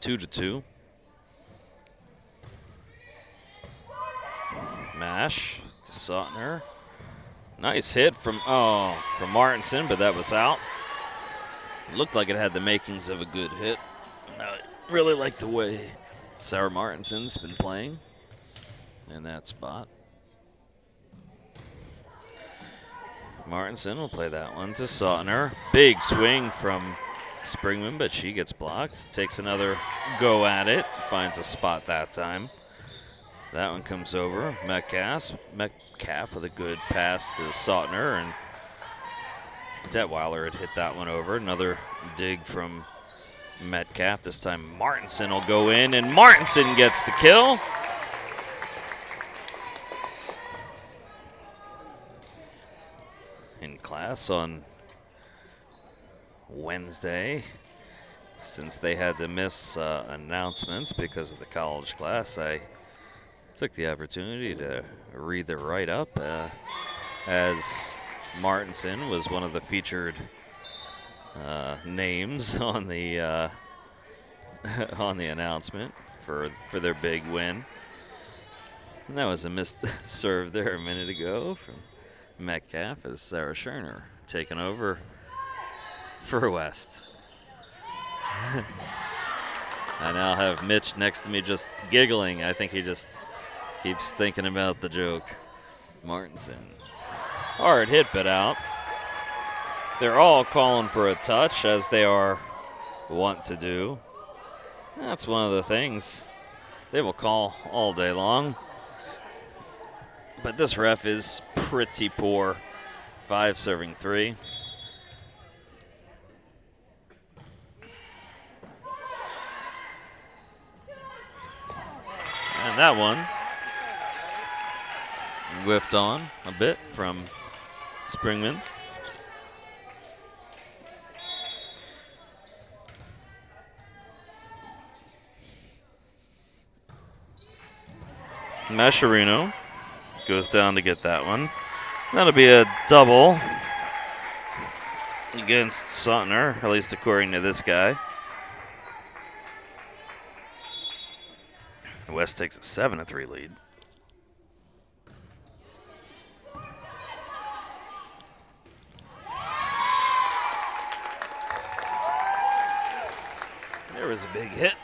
2-2. Mash to Sautner. Nice hit from Martinson, but that was out. Looked like it had the makings of a good hit. I really like the way Sarah Martinson's been playing in that spot. Martinson will play that one to Sautner. Big swing from Springman, but she gets blocked. Takes another go at it. Finds a spot that time. That one comes over. Metcalf with a good pass to Sautner, and Detweiler had hit that one over. Another dig from Metcalf. This time Martinson will go in, and Martinson gets the kill. In class on Wednesday, since they had to miss announcements because of the college class, I took the opportunity to read the write-up as Martinson was one of the featured names on the on the announcement for their big win. And that was a missed serve there a minute ago from Metcalf as Sarah Scherner taking over for West. I now have Mitch next to me just giggling. I think he just keeps thinking about the joke. Martinson. Hard hit, but out. They're all calling for a touch, as they are wont to do. That's one of the things they will call all day long. But this ref is pretty poor. 5 serving 3. And that one whiffed on a bit from Springman. Mascherino goes down to get that one. That'll be a double against Sautner, at least according to this guy. West takes a 7-3 lead. There was a big hit.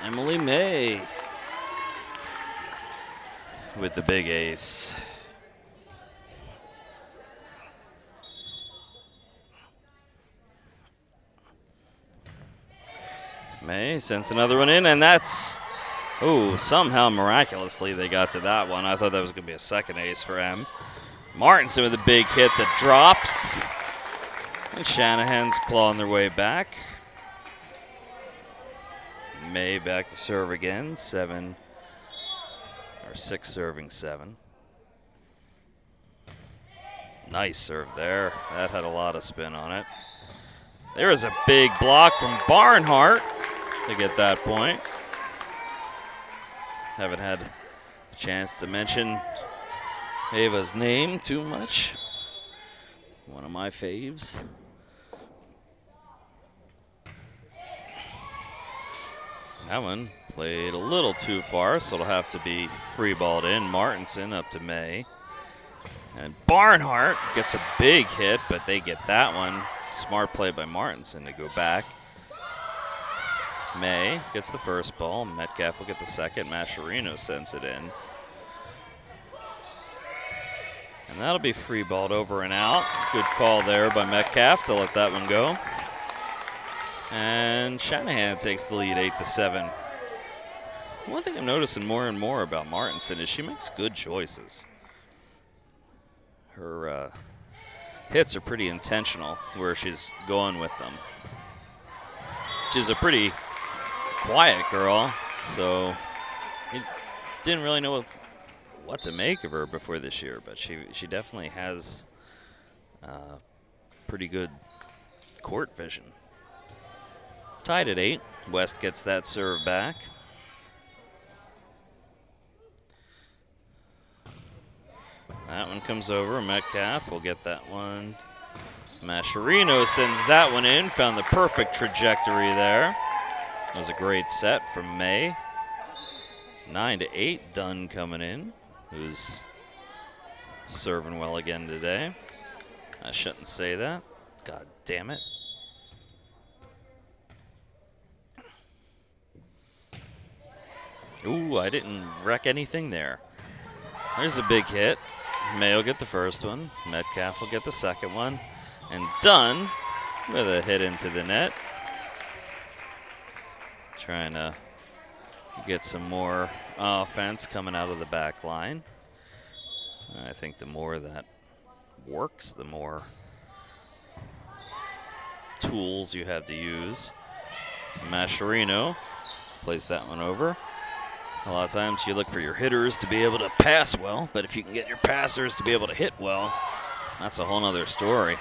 Emily May with the big ace. May sends another one in, and that's, somehow miraculously they got to that one. I thought that was going to be a second ace for M. Martinson with a big hit that drops. And Shanahan's clawing their way back. May back to serve again. 6 serving 7. Nice serve there. That had a lot of spin on it. There is a big block from Barnhart to get that point. Haven't had a chance to mention Ava's name too much. One of my faves. That one played a little too far, so it'll have to be free balled in. Martinson up to May. And Barnhart gets a big hit, but they get that one. Smart play by Martinson to go back. May gets the first ball. Metcalf will get the second. Mascherino sends it in. And that'll be free balled over and out. Good call there by Metcalf to let that one go. And Shanahan takes the lead 8-7. One thing I'm noticing more and more about Martinson is she makes good choices. her hits are pretty intentional where she's going with them. She's a pretty quiet girl, so didn't really know what to make of her before this year, but she definitely has pretty good court vision. Tied at 8. West gets that serve back. That one comes over. Metcalf will get that one. Mascherino sends that one in. Found the perfect trajectory there. That was a great set from May. 9-8. Dunn coming in, who's serving well again today. I shouldn't say that. God damn it. Ooh, I didn't wreck anything there. There's a big hit. May will get the first one. Metcalf will get the second one. And Dunn with a hit into the net. Trying to get some more offense coming out of the back line. I think the more that works, the more tools you have to use. Mascherino plays that one over. A lot of times you look for your hitters to be able to pass well, but if you can get your passers to be able to hit well, that's a whole nother story.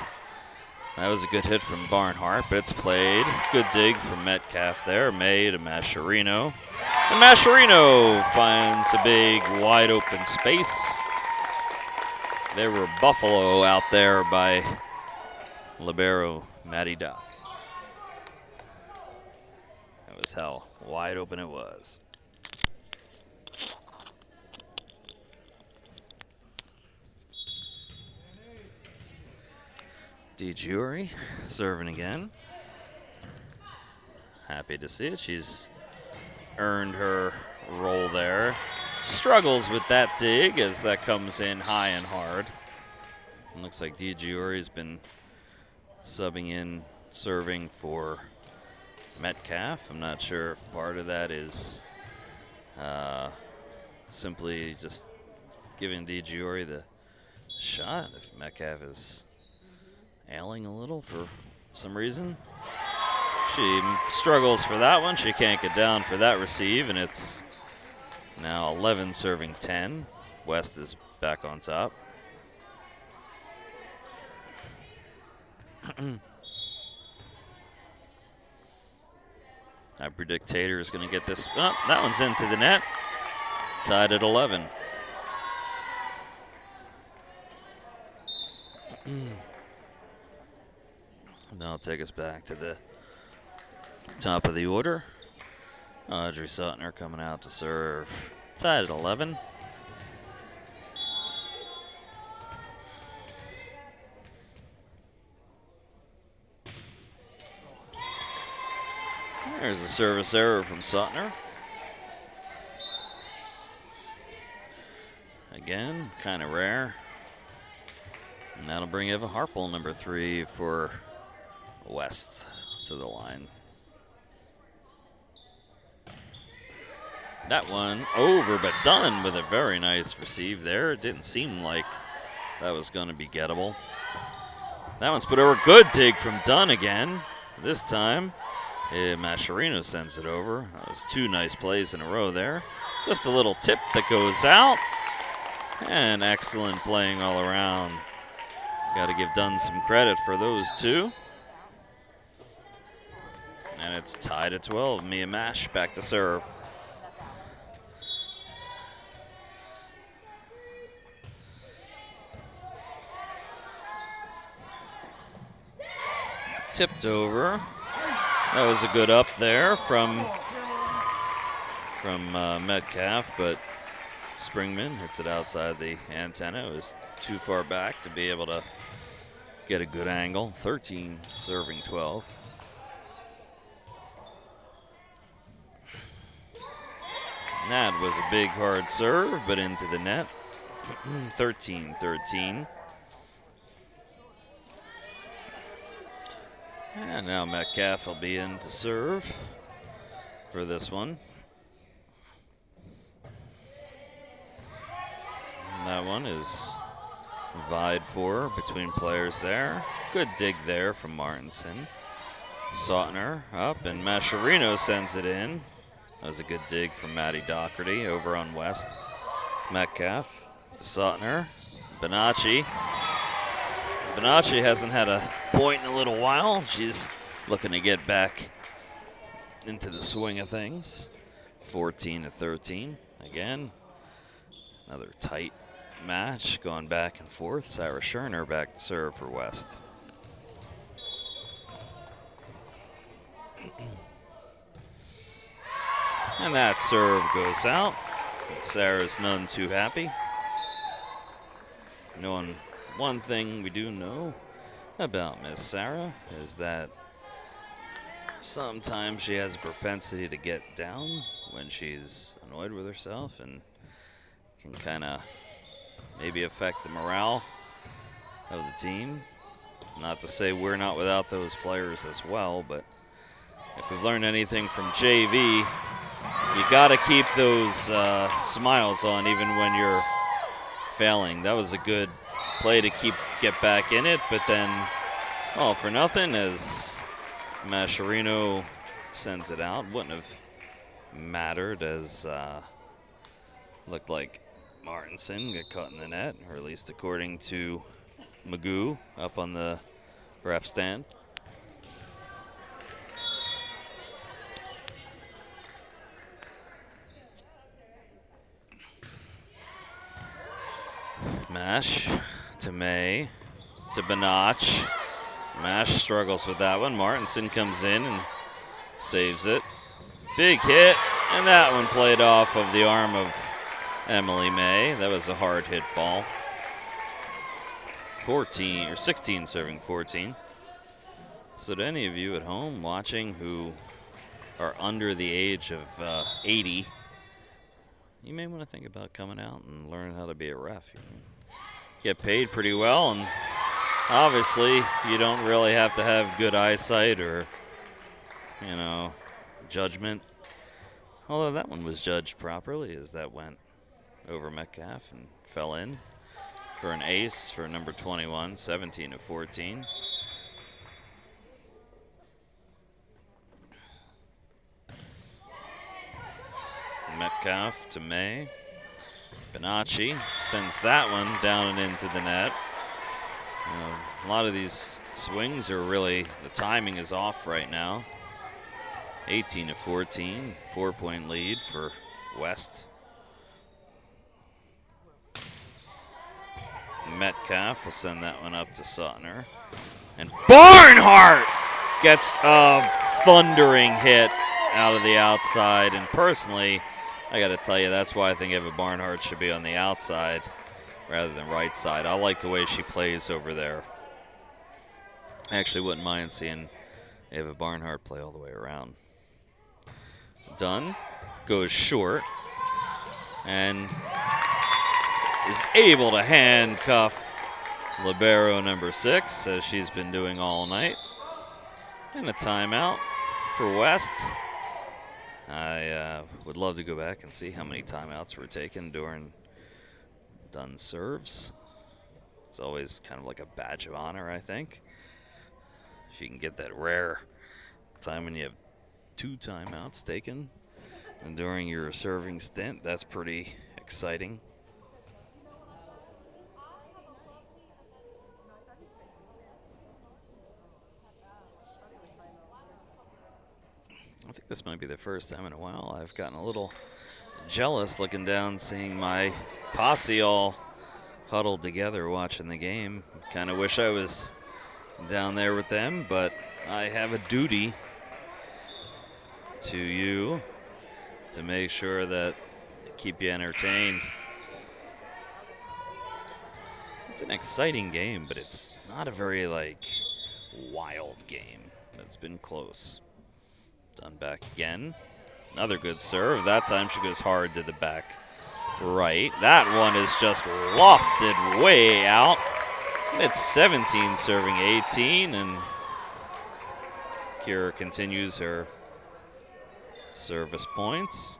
That was a good hit from Barnhart, but it's played. Good dig from Metcalf there. May to Mascherino. And Mascherino finds a big wide open space. There were Buffalo out there by libero Matty Dock. That was how wide open it was. DeJury serving again. Happy to see it. She's earned her role there. Struggles with that dig as that comes in high and hard. It looks like DeJury's been subbing in, serving for Metcalf. I'm not sure if part of that is simply just giving DeJury the shot. If Metcalf is ailing a little for some reason. She struggles for that one. She can't get down for that receive, and it's now 11 serving 10. West is back on top. I predict Tater is going to get this. Oh, that one's into the net. Tied at 11. That'll take us back to the top of the order. Audrey Suttner coming out to serve. Tied at 11. There's a service error from Suttner. Again, kind of rare. And that'll bring Eva Harpel, number 3, for West to the line. That one over, but done with a very nice receive there. It didn't seem like that was going to be gettable. That one's put over. Good dig from Dunn again. This time, Mascherino sends it over. That was 2 nice plays in a row there. Just a little tip that goes out. And excellent playing all around. Got to give Dunn some credit for those 2. And it's tied at 12. Mia Mash back to serve. Tipped over. That was a good up there from Metcalf, but Springman hits it outside the antenna. It was too far back to be able to get a good angle. 13 serving 12. That was a big hard serve, but into the net. 13-13. And now Metcalf will be in to serve for this one. And that one is vied for between players there. Good dig there from Martinson. Sautner up, and Mascherino sends it in. That was a good dig from Matty Doherty over on West. Metcalf to Sautner. Bonacci. Bonacci hasn't had a point in a little while. She's looking to get back into the swing of things. 14-13. Again, another tight match going back and forth. Sarah Scherner back to serve for West. And that serve goes out. Sarah's none too happy. Knowing one thing we do know about Miss Sarah is that sometimes she has a propensity to get down when she's annoyed with herself and can kind of maybe affect the morale of the team. Not to say we're not without those players as well, but if we've learned anything from JV, you got to keep those smiles on even when you're failing. That was a good play to get back in it, but then all for nothing as Mascherino sends it out. Wouldn't have mattered as looked like Martinson got caught in the net, or at least according to Magoo up on the ref stand. Mash to May to Benach. Mash struggles with that one. Martinson comes in and saves it. Big hit, and that one played off of the arm of Emily May. That was a hard hit ball. 16 serving 14. So to any of you at home watching who are under the age of 80, you may want to think about coming out and learning how to be a ref. You get paid pretty well, and obviously you don't really have to have good eyesight or, judgment. Although that one was judged properly as that went over Metcalf and fell in for an ace for number 21, 17-14. Metcalf to May. Bonacci sends that one down and into the net. A lot of these swings are really, the timing is off right now. 18-14, 4-point lead for West. Metcalf will send that one up to Sautner. And Barnhart gets a thundering hit out of the outside. And personally, I got to tell you, that's why I think Eva Barnhart should be on the outside rather than right side. I like the way she plays over there. I actually wouldn't mind seeing Eva Barnhart play all the way around. Dunn goes short and is able to handcuff libero number 6, as she's been doing all night. And a timeout for West. I would love to go back and see how many timeouts were taken during Dunn serves. It's always kind of like a badge of honor, I think. If you can get that rare time when you have 2 timeouts taken and during your serving stint, that's pretty exciting. I think this might be the first time in a while I've gotten a little jealous looking down, seeing my posse all huddled together watching the game. Kind of wish I was down there with them, but I have a duty to you to make sure that I keep you entertained. It's an exciting game, but it's not a very, wild game. It's been close. Done back again. Another good serve. That time she goes hard to the back right. That one is just lofted way out. It's 17 serving 18, and Kira continues her service points.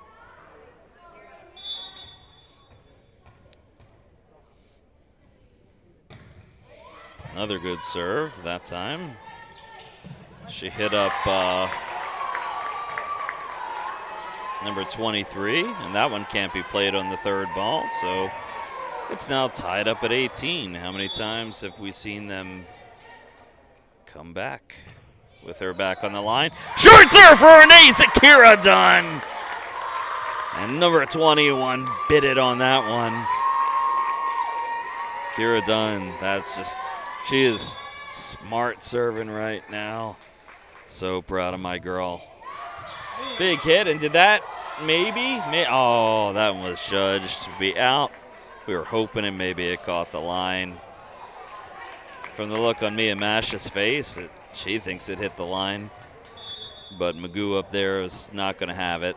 Another good serve that time. She hit up number 23, and that one can't be played on the third ball, so it's now tied up at 18. How many times have we seen them come back with her back on the line? Short serve for an ace, Akira Dunn! And number 21 bit it on that one. Akira Dunn, that's just, she is smart serving right now. So proud of my girl. Big hit, and did that oh, that one was judged to be out. We were hoping and maybe it caught the line. From the look on Mia Mash's face, she thinks it hit the line. But Magoo up there is not going to have it.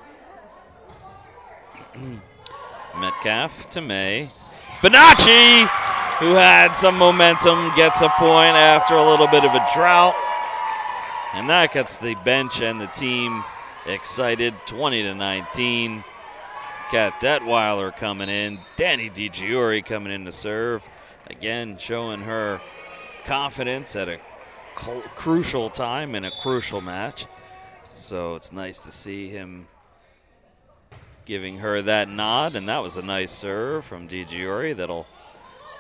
Metcalf to May. Bonacci, who had some momentum, gets a point after a little bit of a drought. And that gets the bench and the team excited, 20-19. Kat Detweiler coming in. Danny DiGiuri coming in to serve. Again, showing her confidence at a crucial time in a crucial match. So it's nice to see him giving her that nod. And that was a nice serve from DiGiuri that'll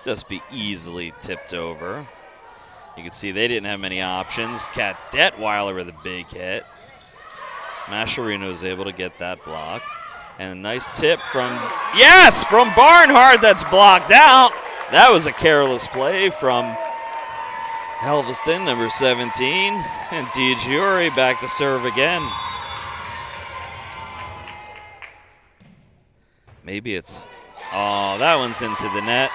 just be easily tipped over. You can see they didn't have many options. Kat Detweiler with a big hit. Mascherino is able to get that block. And a nice tip from Barnhart that's blocked out. That was a careless play from Helveston, number 17. And DiGiuri back to serve again. Maybe it's, oh, that one's into the net.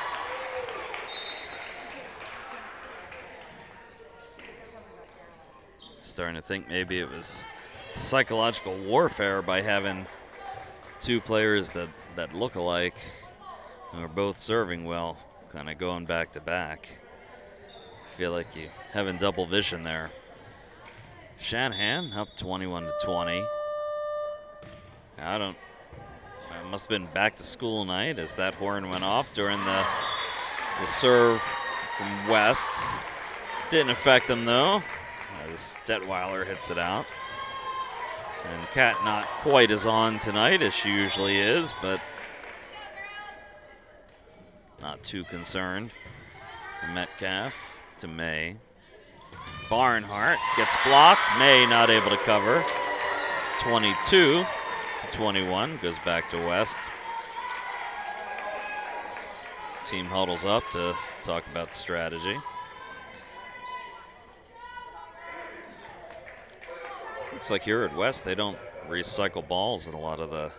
Starting to think maybe it was psychological warfare by having two players that look alike and are both serving well, kind of going back to back. I feel like you having double vision there. Shanahan up 21-20. It must have been back to school night as that horn went off during the serve from West. Didn't affect them though, as Detweiler hits it out. And Kat not quite as on tonight as she usually is, but not too concerned. Metcalf to May. Barnhart gets blocked. May not able to cover. 22-21, goes back to West. Team huddles up to talk about the strategy. Looks like here at West, they don't recycle balls in a lot of the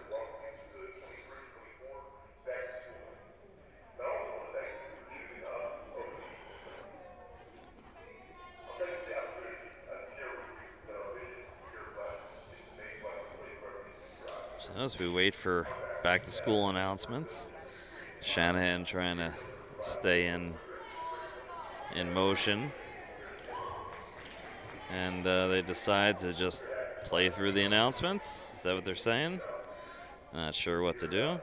so as we wait for back to school announcements, Shanahan trying to stay in motion. And they decide to just play through the announcements. Is that what they're saying? Not sure what to do.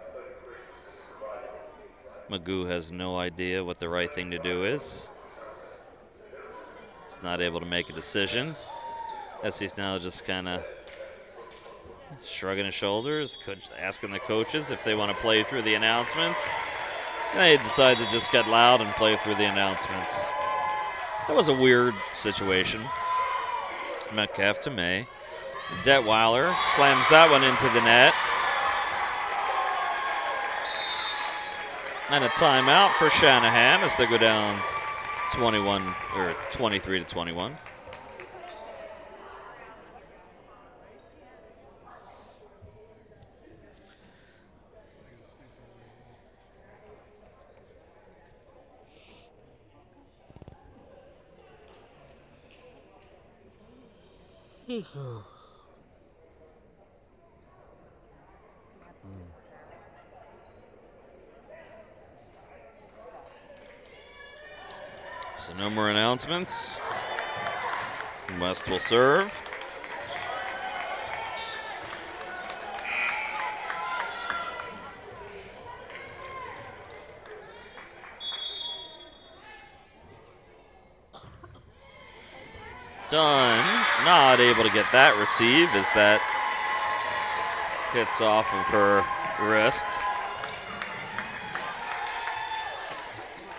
Magoo has no idea what the right thing to do is. He's not able to make a decision, as he's now just kind of shrugging his shoulders, asking the coaches if they want to play through the announcements. And they decide to just get loud and play through the announcements. That was a weird situation. Metcalf to May. Detweiler slams that one into the net. And a timeout for Shanahan as they go down 23-21. So no more announcements. West will serve. Dunn not able to get that receive as that hits off of her wrist.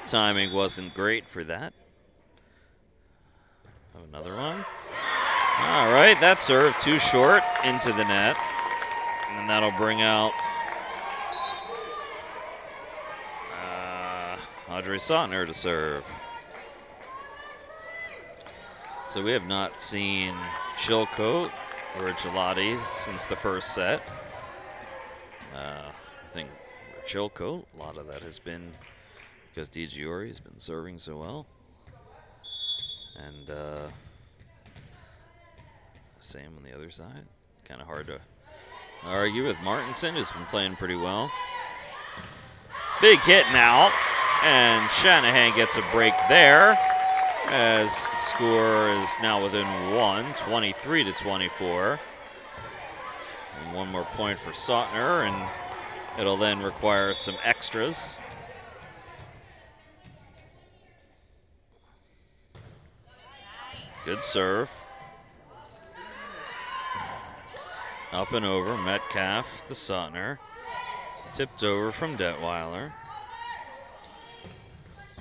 Timing wasn't great for that. Another one. All right, that serve too short into the net. And that'll bring out Audrey Sautner to serve. So we have not seen Chilcote or Gelati since the first set. I think for Chilcote, a lot of that has been because DiGiori has been serving so well. And same on the other side. Kind of hard to argue with Martinson, who's been playing pretty well. Big hit now, and Shanahan gets a break there as the score is now within 23-24. And one more point for Sautner, and it'll then require some extras. Good serve. Up and over, Metcalf to Sautner. Tipped over from Detweiler.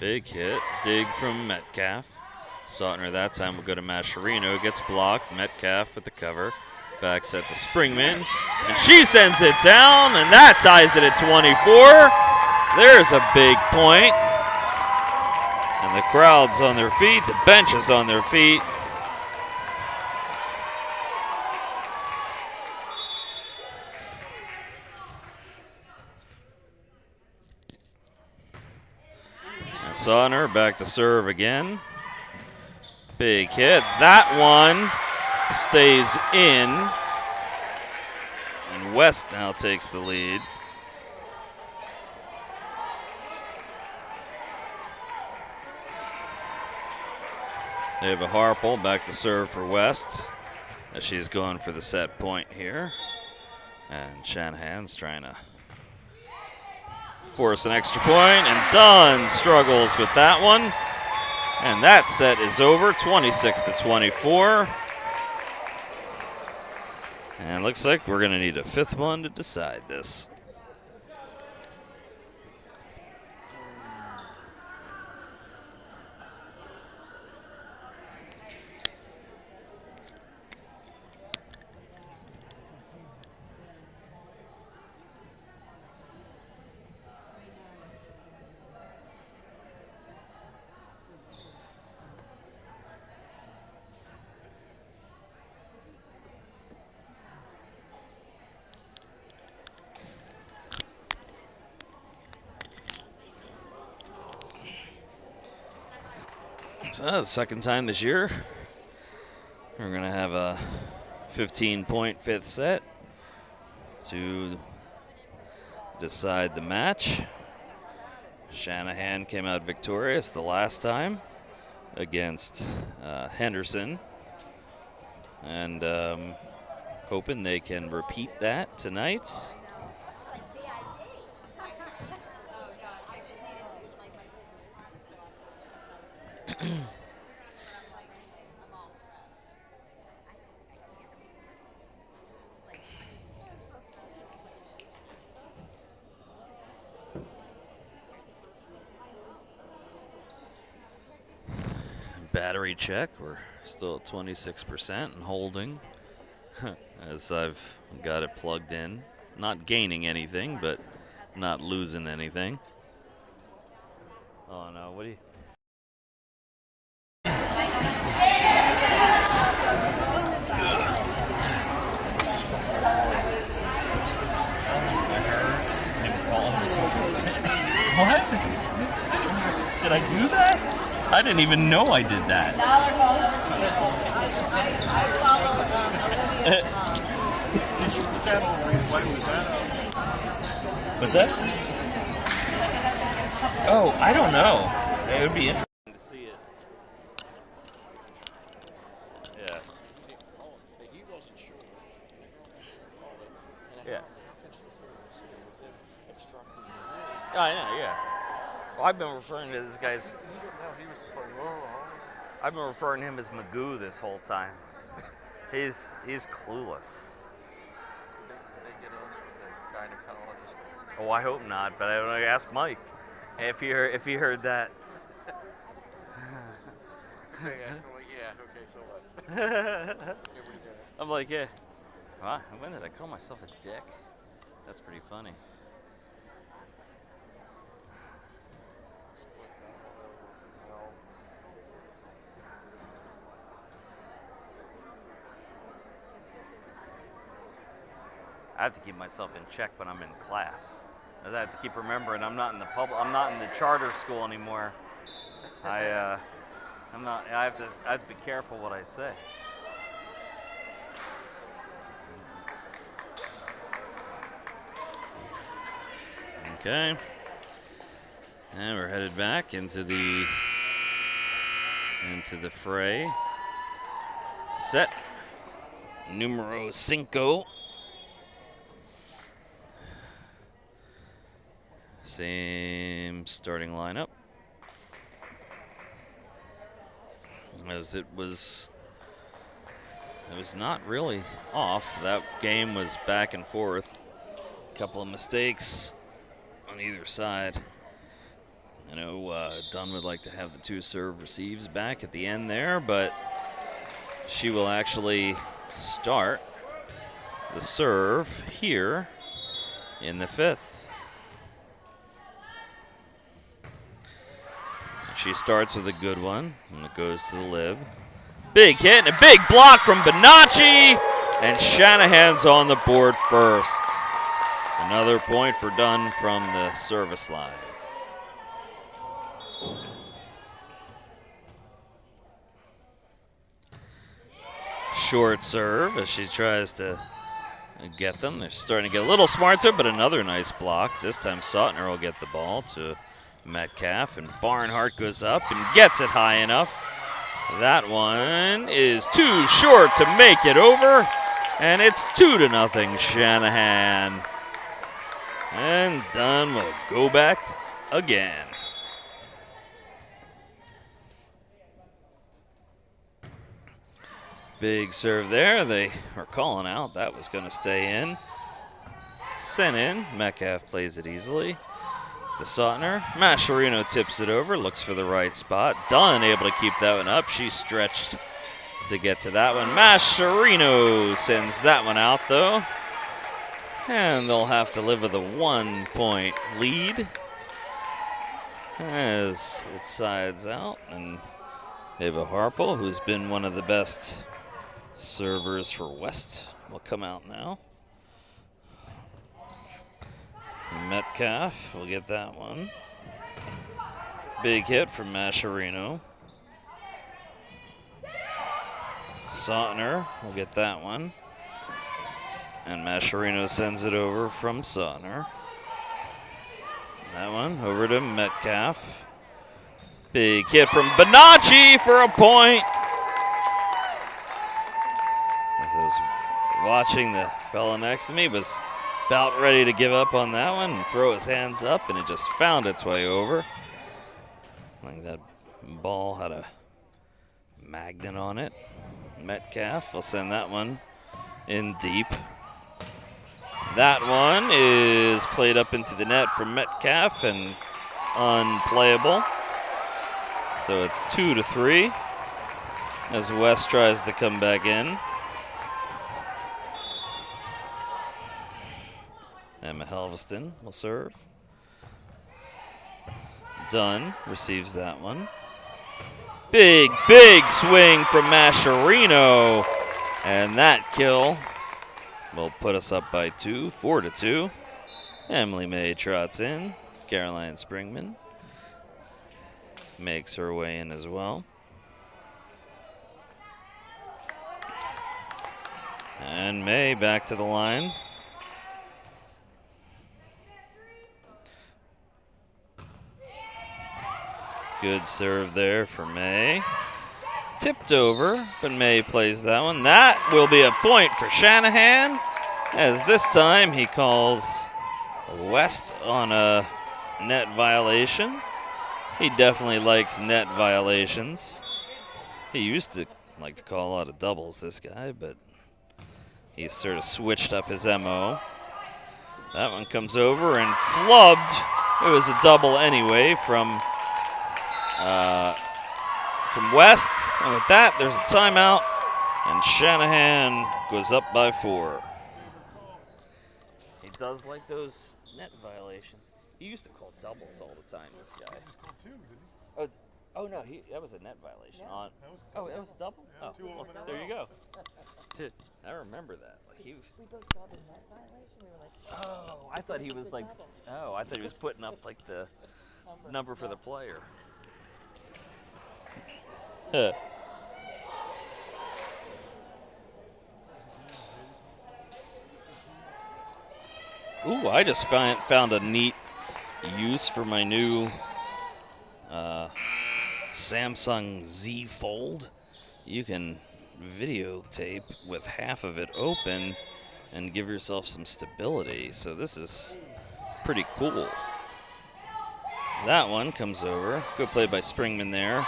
Big hit, dig from Metcalf. Sautner that time will go to Mascherino, gets blocked. Metcalf with the cover. Back set to Springman, and she sends it down, and that ties it at 24. There's a big point. And the crowd's on their feet, the bench is on their feet. And Sautner back to serve again. Big hit. That one stays in. And West now takes the lead. They have a Harple back to serve for West as she's going for the set point here. And Shanahan's trying to force an extra point, and Dunn struggles with that one. And that set is over, 26-24. And looks like we're going to need a fifth one to decide this. So the second time this year, we're going to have a 15-point fifth set to decide the match. Shanahan came out victorious the last time against Henderson, and hoping they can repeat that tonight. Battery check. We're still at 26% and holding as I've got it plugged in. Not gaining anything, but not losing anything. Oh no, what do you... What? Did I do that? I didn't even know I did that. Did you put that on? What was that? What's that? Oh, I don't know. It would be interesting to see it. Yeah. He wasn't sure. Yeah. I know, yeah. Well, I've been referring to this guy's... He didn't know. He was just like, whoa. I've been referring to him as Magoo this whole time. He's clueless. Did they get us with the gynecologist? Oh, I hope not, but I asked Mike if he heard that. Okay, yeah, okay, so what? I'm like, yeah. Wow, when did I call myself a dick? That's pretty funny. I have to keep myself in check when I'm in class. I have to keep remembering I'm not in the charter school anymore. I have to be careful what I say. Okay. And we're headed back into the fray. Set numero 5. Same starting lineup as it was not really off. That game was back and forth. A couple of mistakes on either side. I know Dunn would like to have the 2 serve receives back at the end there, but she will actually start the serve here in the 5th. She starts with a good one, and it goes to the lib. Big hit and a big block from Bonacci, and Shanahan's on the board first. Another point for Dunn from the service line. Short serve as she tries to get them. They're starting to get a little smarter, but another nice block. This time Sautner will get the ball to Metcalf, and Barnhart goes up and gets it high enough. That one is too short to make it over, and it's 2-0 Shanahan. And Dunn will go back again. Big serve there. They are calling out. That was going to stay in. Sent in. Metcalf plays it easily. To Sautner. Mascherino tips it over. Looks for the right spot. Dunn able to keep that one up. She stretched to get to that one. Mascherino sends that one out, though. And they'll have to live with a 1-point lead as it sides out. And Ava Harple, who's been one of the best servers for West, will come out now. Metcalf will get that one. Big hit from Mascherino. Sautner will get that one. And Mascherino sends it over from Sautner. That one over to Metcalf. Big hit from Bonacci for a point. As I was watching, the fellow next to me was about ready to give up on that one and throw his hands up, and it just found its way over. I think that ball had a magnet on it. Metcalf will send that one in deep. That one is played up into the net from Metcalf and unplayable. So it's 2-3 as West tries to come back in. Emma Helveston will serve. Dunn receives that one. Big swing from Mascherino. And that kill will put us up by 2, 4-2. Emily May trots in. Caroline Springman makes her way in as well. And May back to the line. Good serve there for May. Tipped over, but May plays that one. That will be a point for Shanahan, as this time he calls West on a net violation. He definitely likes net violations. He used to like to call a lot of doubles, this guy, but he sort of switched up his MO. That one comes over and flubbed. It was a double anyway from West. And with that, there's a timeout, and Shanahan goes up by 4. He does like those net violations. He used to call doubles all the time, this guy. Oh no, that was a net violation. Yeah. That was double? Yeah, well, there you go. I remember that. Like we both saw the net violation. We were like, oh, I thought he was like, double. I thought he was putting up like the number for the player. Huh. Ooh, I just found a neat use for my new Samsung Z Fold. You can videotape with half of it open and give yourself some stability. So this is pretty cool. That one comes over. Good play by Springman there.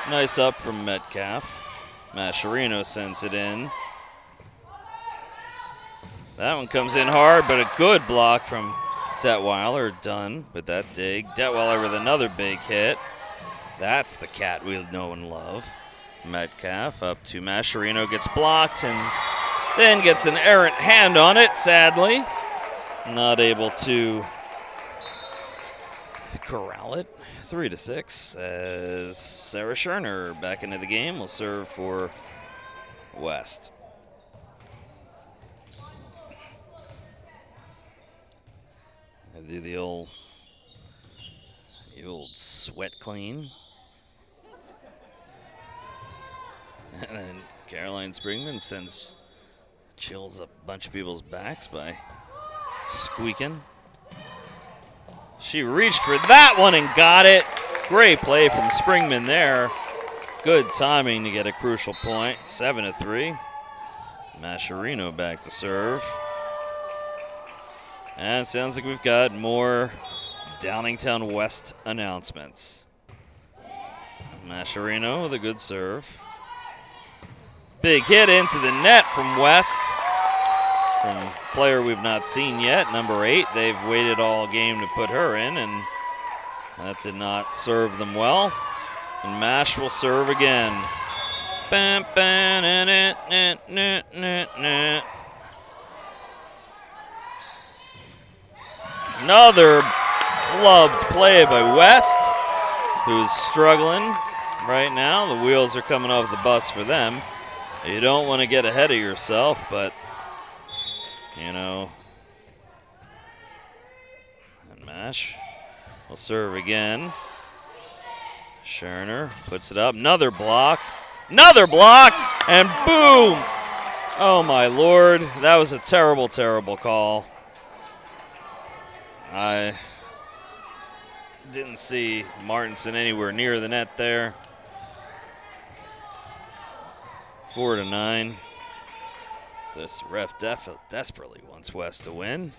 Nice up from Metcalf. Mascherino sends it in. That one comes in hard, but a good block from Detweiler. Done with that dig. Detweiler with another big hit. That's the cat we know and love. Metcalf up to Mascherino, gets blocked and then gets an errant hand on it, sadly. Not able to corral it. 3-6 as Sarah Scherner back into the game will serve for West. I do the old sweat clean. And then Caroline Springman chills up a bunch of people's backs by squeaking. She reached for that one and got it. Great play from Springman there. Good timing to get a crucial point. 7-3. Mascherino back to serve. And it sounds like we've got more Downingtown West announcements. Mascherino with a good serve. Big hit into the net from West. From a player we've not seen yet, number 8. They've waited all game to put her in, and that did not serve them well. And Mash will serve again. Another flubbed play by West, who's struggling right now. The wheels are coming off the bus for them. You don't want to get ahead of yourself, but, you know. And Mash will serve again. Scherner puts it up. Another block. Another block, and boom! Oh, my Lord. That was a terrible, terrible call. I didn't see Martinson anywhere near the net there. 4-9. So this ref desperately wants West to win.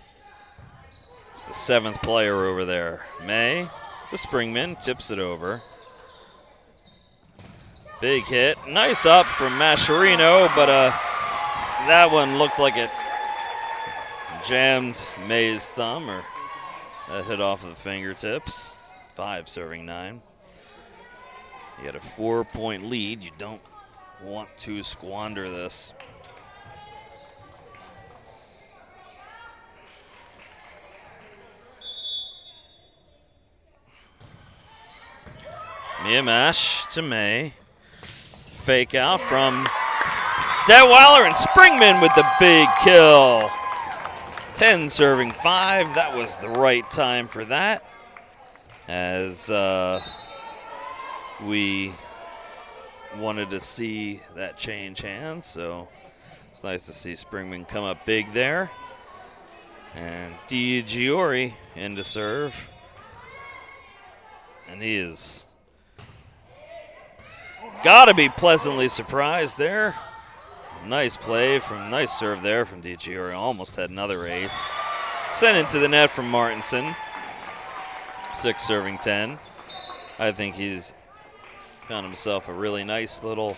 It's the 7th player over there. May to Springman, tips it over. Big hit. Nice up from Mascherino, but that one looked like it jammed May's thumb, or that hit off of the fingertips. 5 serving 9. You got a 4-point lead. You don't want to squander this. Mia Mash to May. Fake out from Detweiler, and Springman with the big kill. 10 serving 5. That was the right time for that, as we wanted to see that change hands, so it's nice to see Springman come up big there. And DiGiori in to serve. And he is gotta be pleasantly surprised there. Nice serve there from DiGiori. Almost had another ace. Sent into the net from Martinson. 6 serving 10. I think he's Found himself a really nice little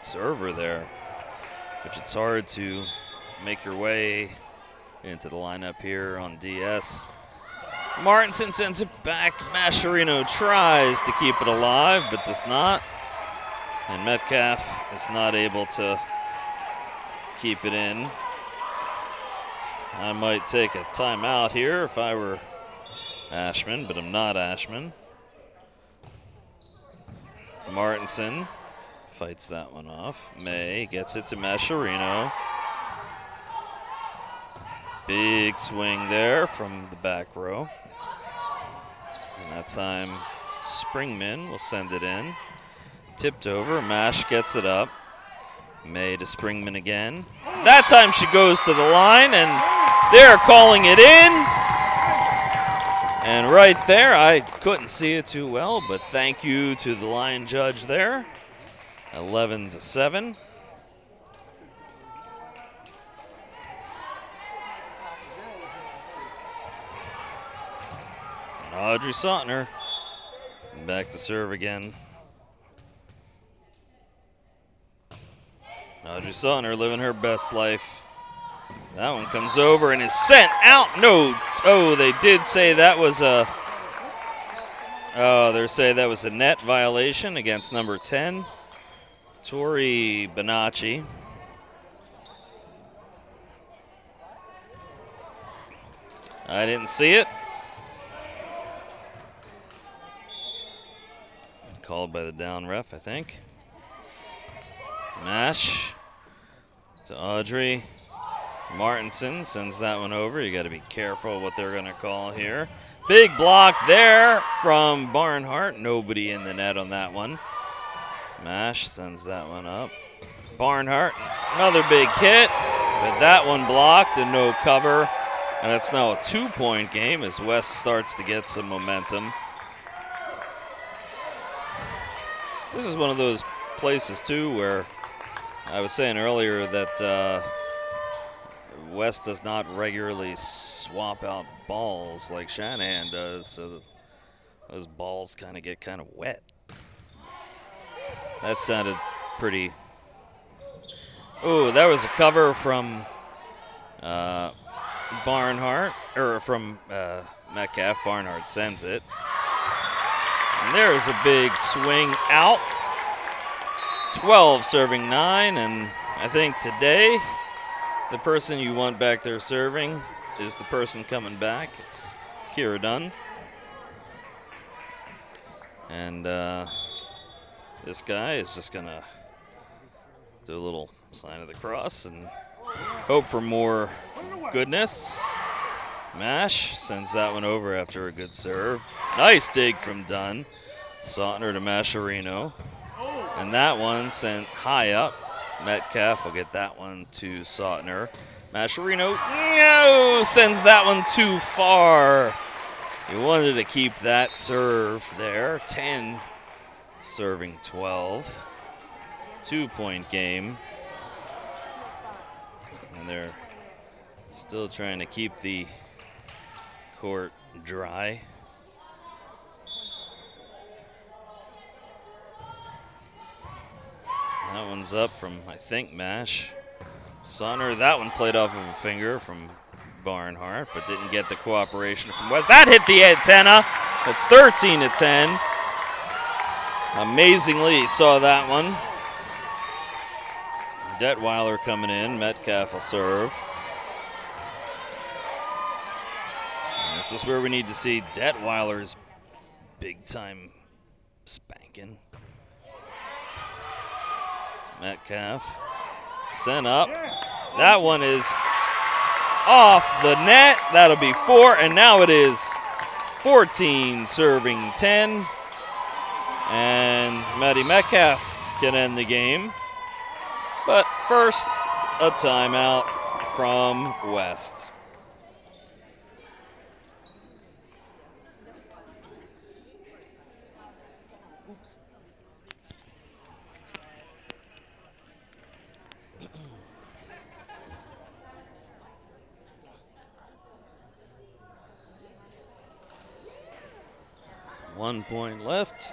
server there, which it's hard to make your way into the lineup here on DS. Martinson sends it back. Mascherino tries to keep it alive, but does not. And Metcalf is not able to keep it in. I might take a timeout here if I were Ashman, but I'm not Ashman. Martinson fights that one off. May gets it to Mascherino. Big swing there from the back row. And that time, Springman will send it in. Tipped over, Mash gets it up. May to Springman again. That time she goes to the line, and they're calling it in. And right there, I couldn't see it too well, but thank you to the line judge there. 11-7. And Audrey Sautner back to serve again. Audrey Sautner living her best life. That one comes over and is sent out. No. Oh, they did say that was a. Oh, they're saying that was a net violation against number 10, Tori Bonacci. I didn't see it. Called by the down ref, I think. Mash to Audrey. Martinson sends that one over. You got to be careful what they're going to call here. Big block there from Barnhart. Nobody in the net on that one. Mash sends that one up. Barnhart, another big hit, but that one blocked and no cover. And it's now a 2-point game as West starts to get some momentum. This is one of those places, too, where I was saying earlier that West does not regularly swap out balls like Shanahan does, so those balls kind of get kind of wet. That sounded pretty. Oh, that was a cover from Barnhart, or from Metcalf. Barnhart sends it. And there's a big swing out. 12 serving 9, and I think today the person you want back there serving is the person coming back. It's Kira Dunn. And this guy is just going to do a little sign of the cross and hope for more goodness. Mash sends that one over after a good serve. Nice dig from Dunn. Sautner to Mascherino. And that one sent high up. Metcalf will get that one to Sautner. Mascherino, no, sends that one too far. He wanted to keep that serve there. 10 serving 12. 2-point game. And they're still trying to keep the court dry. That one's up from, I think, Mash. Sautner, that one played off of a finger from Barnhart, but didn't get the cooperation from West. That hit the antenna. That's 13-10. Amazingly, he saw that one. Detweiler coming in. Metcalf will serve. And this is where we need to see Detweiler's big-time spanking. Metcalf sent up. That one is off the net. That'll be 4, and now it is 14 serving 10. And Maddie Metcalf can end the game. But first, a timeout from West. Oops. 1 point left.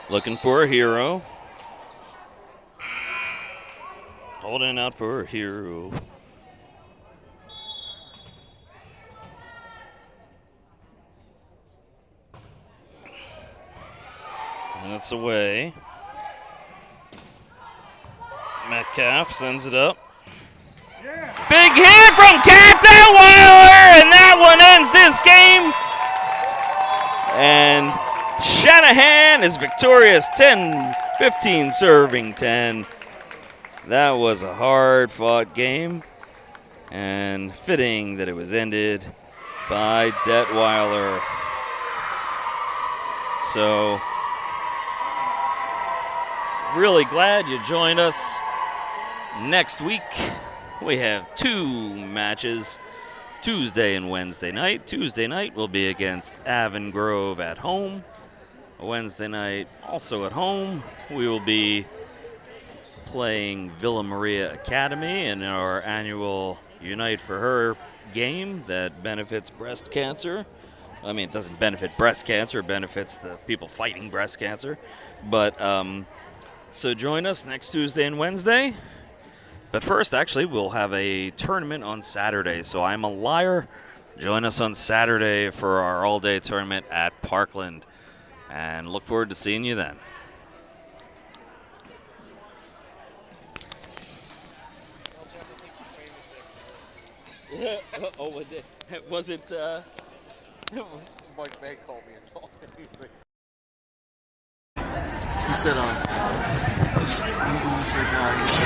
Looking for a hero. Holding out for a hero. Minutes away. Metcalf sends it up. Big hit from Cat Detweiler, and that one ends this game. And Shanahan is victorious, 10-15 serving 10. That was a hard-fought game, and fitting that it was ended by Detweiler. So, really glad you joined us. Next week, we have 2 matches, Tuesday and Wednesday night. Tuesday night will be against Avon Grove at home. Wednesday night, also at home, we will be playing Villa Maria Academy in our annual Unite for Her game that benefits breast cancer. I mean, it doesn't benefit breast cancer, it benefits the people fighting breast cancer. But, so join us next Tuesday and Wednesday. But first, actually, we'll have a tournament on Saturday. So I'm a liar. Join us on Saturday for our all-day tournament at Parkland. And look forward to seeing you then. Oh, was it? Mike Bay called me and told me. He's like, he said,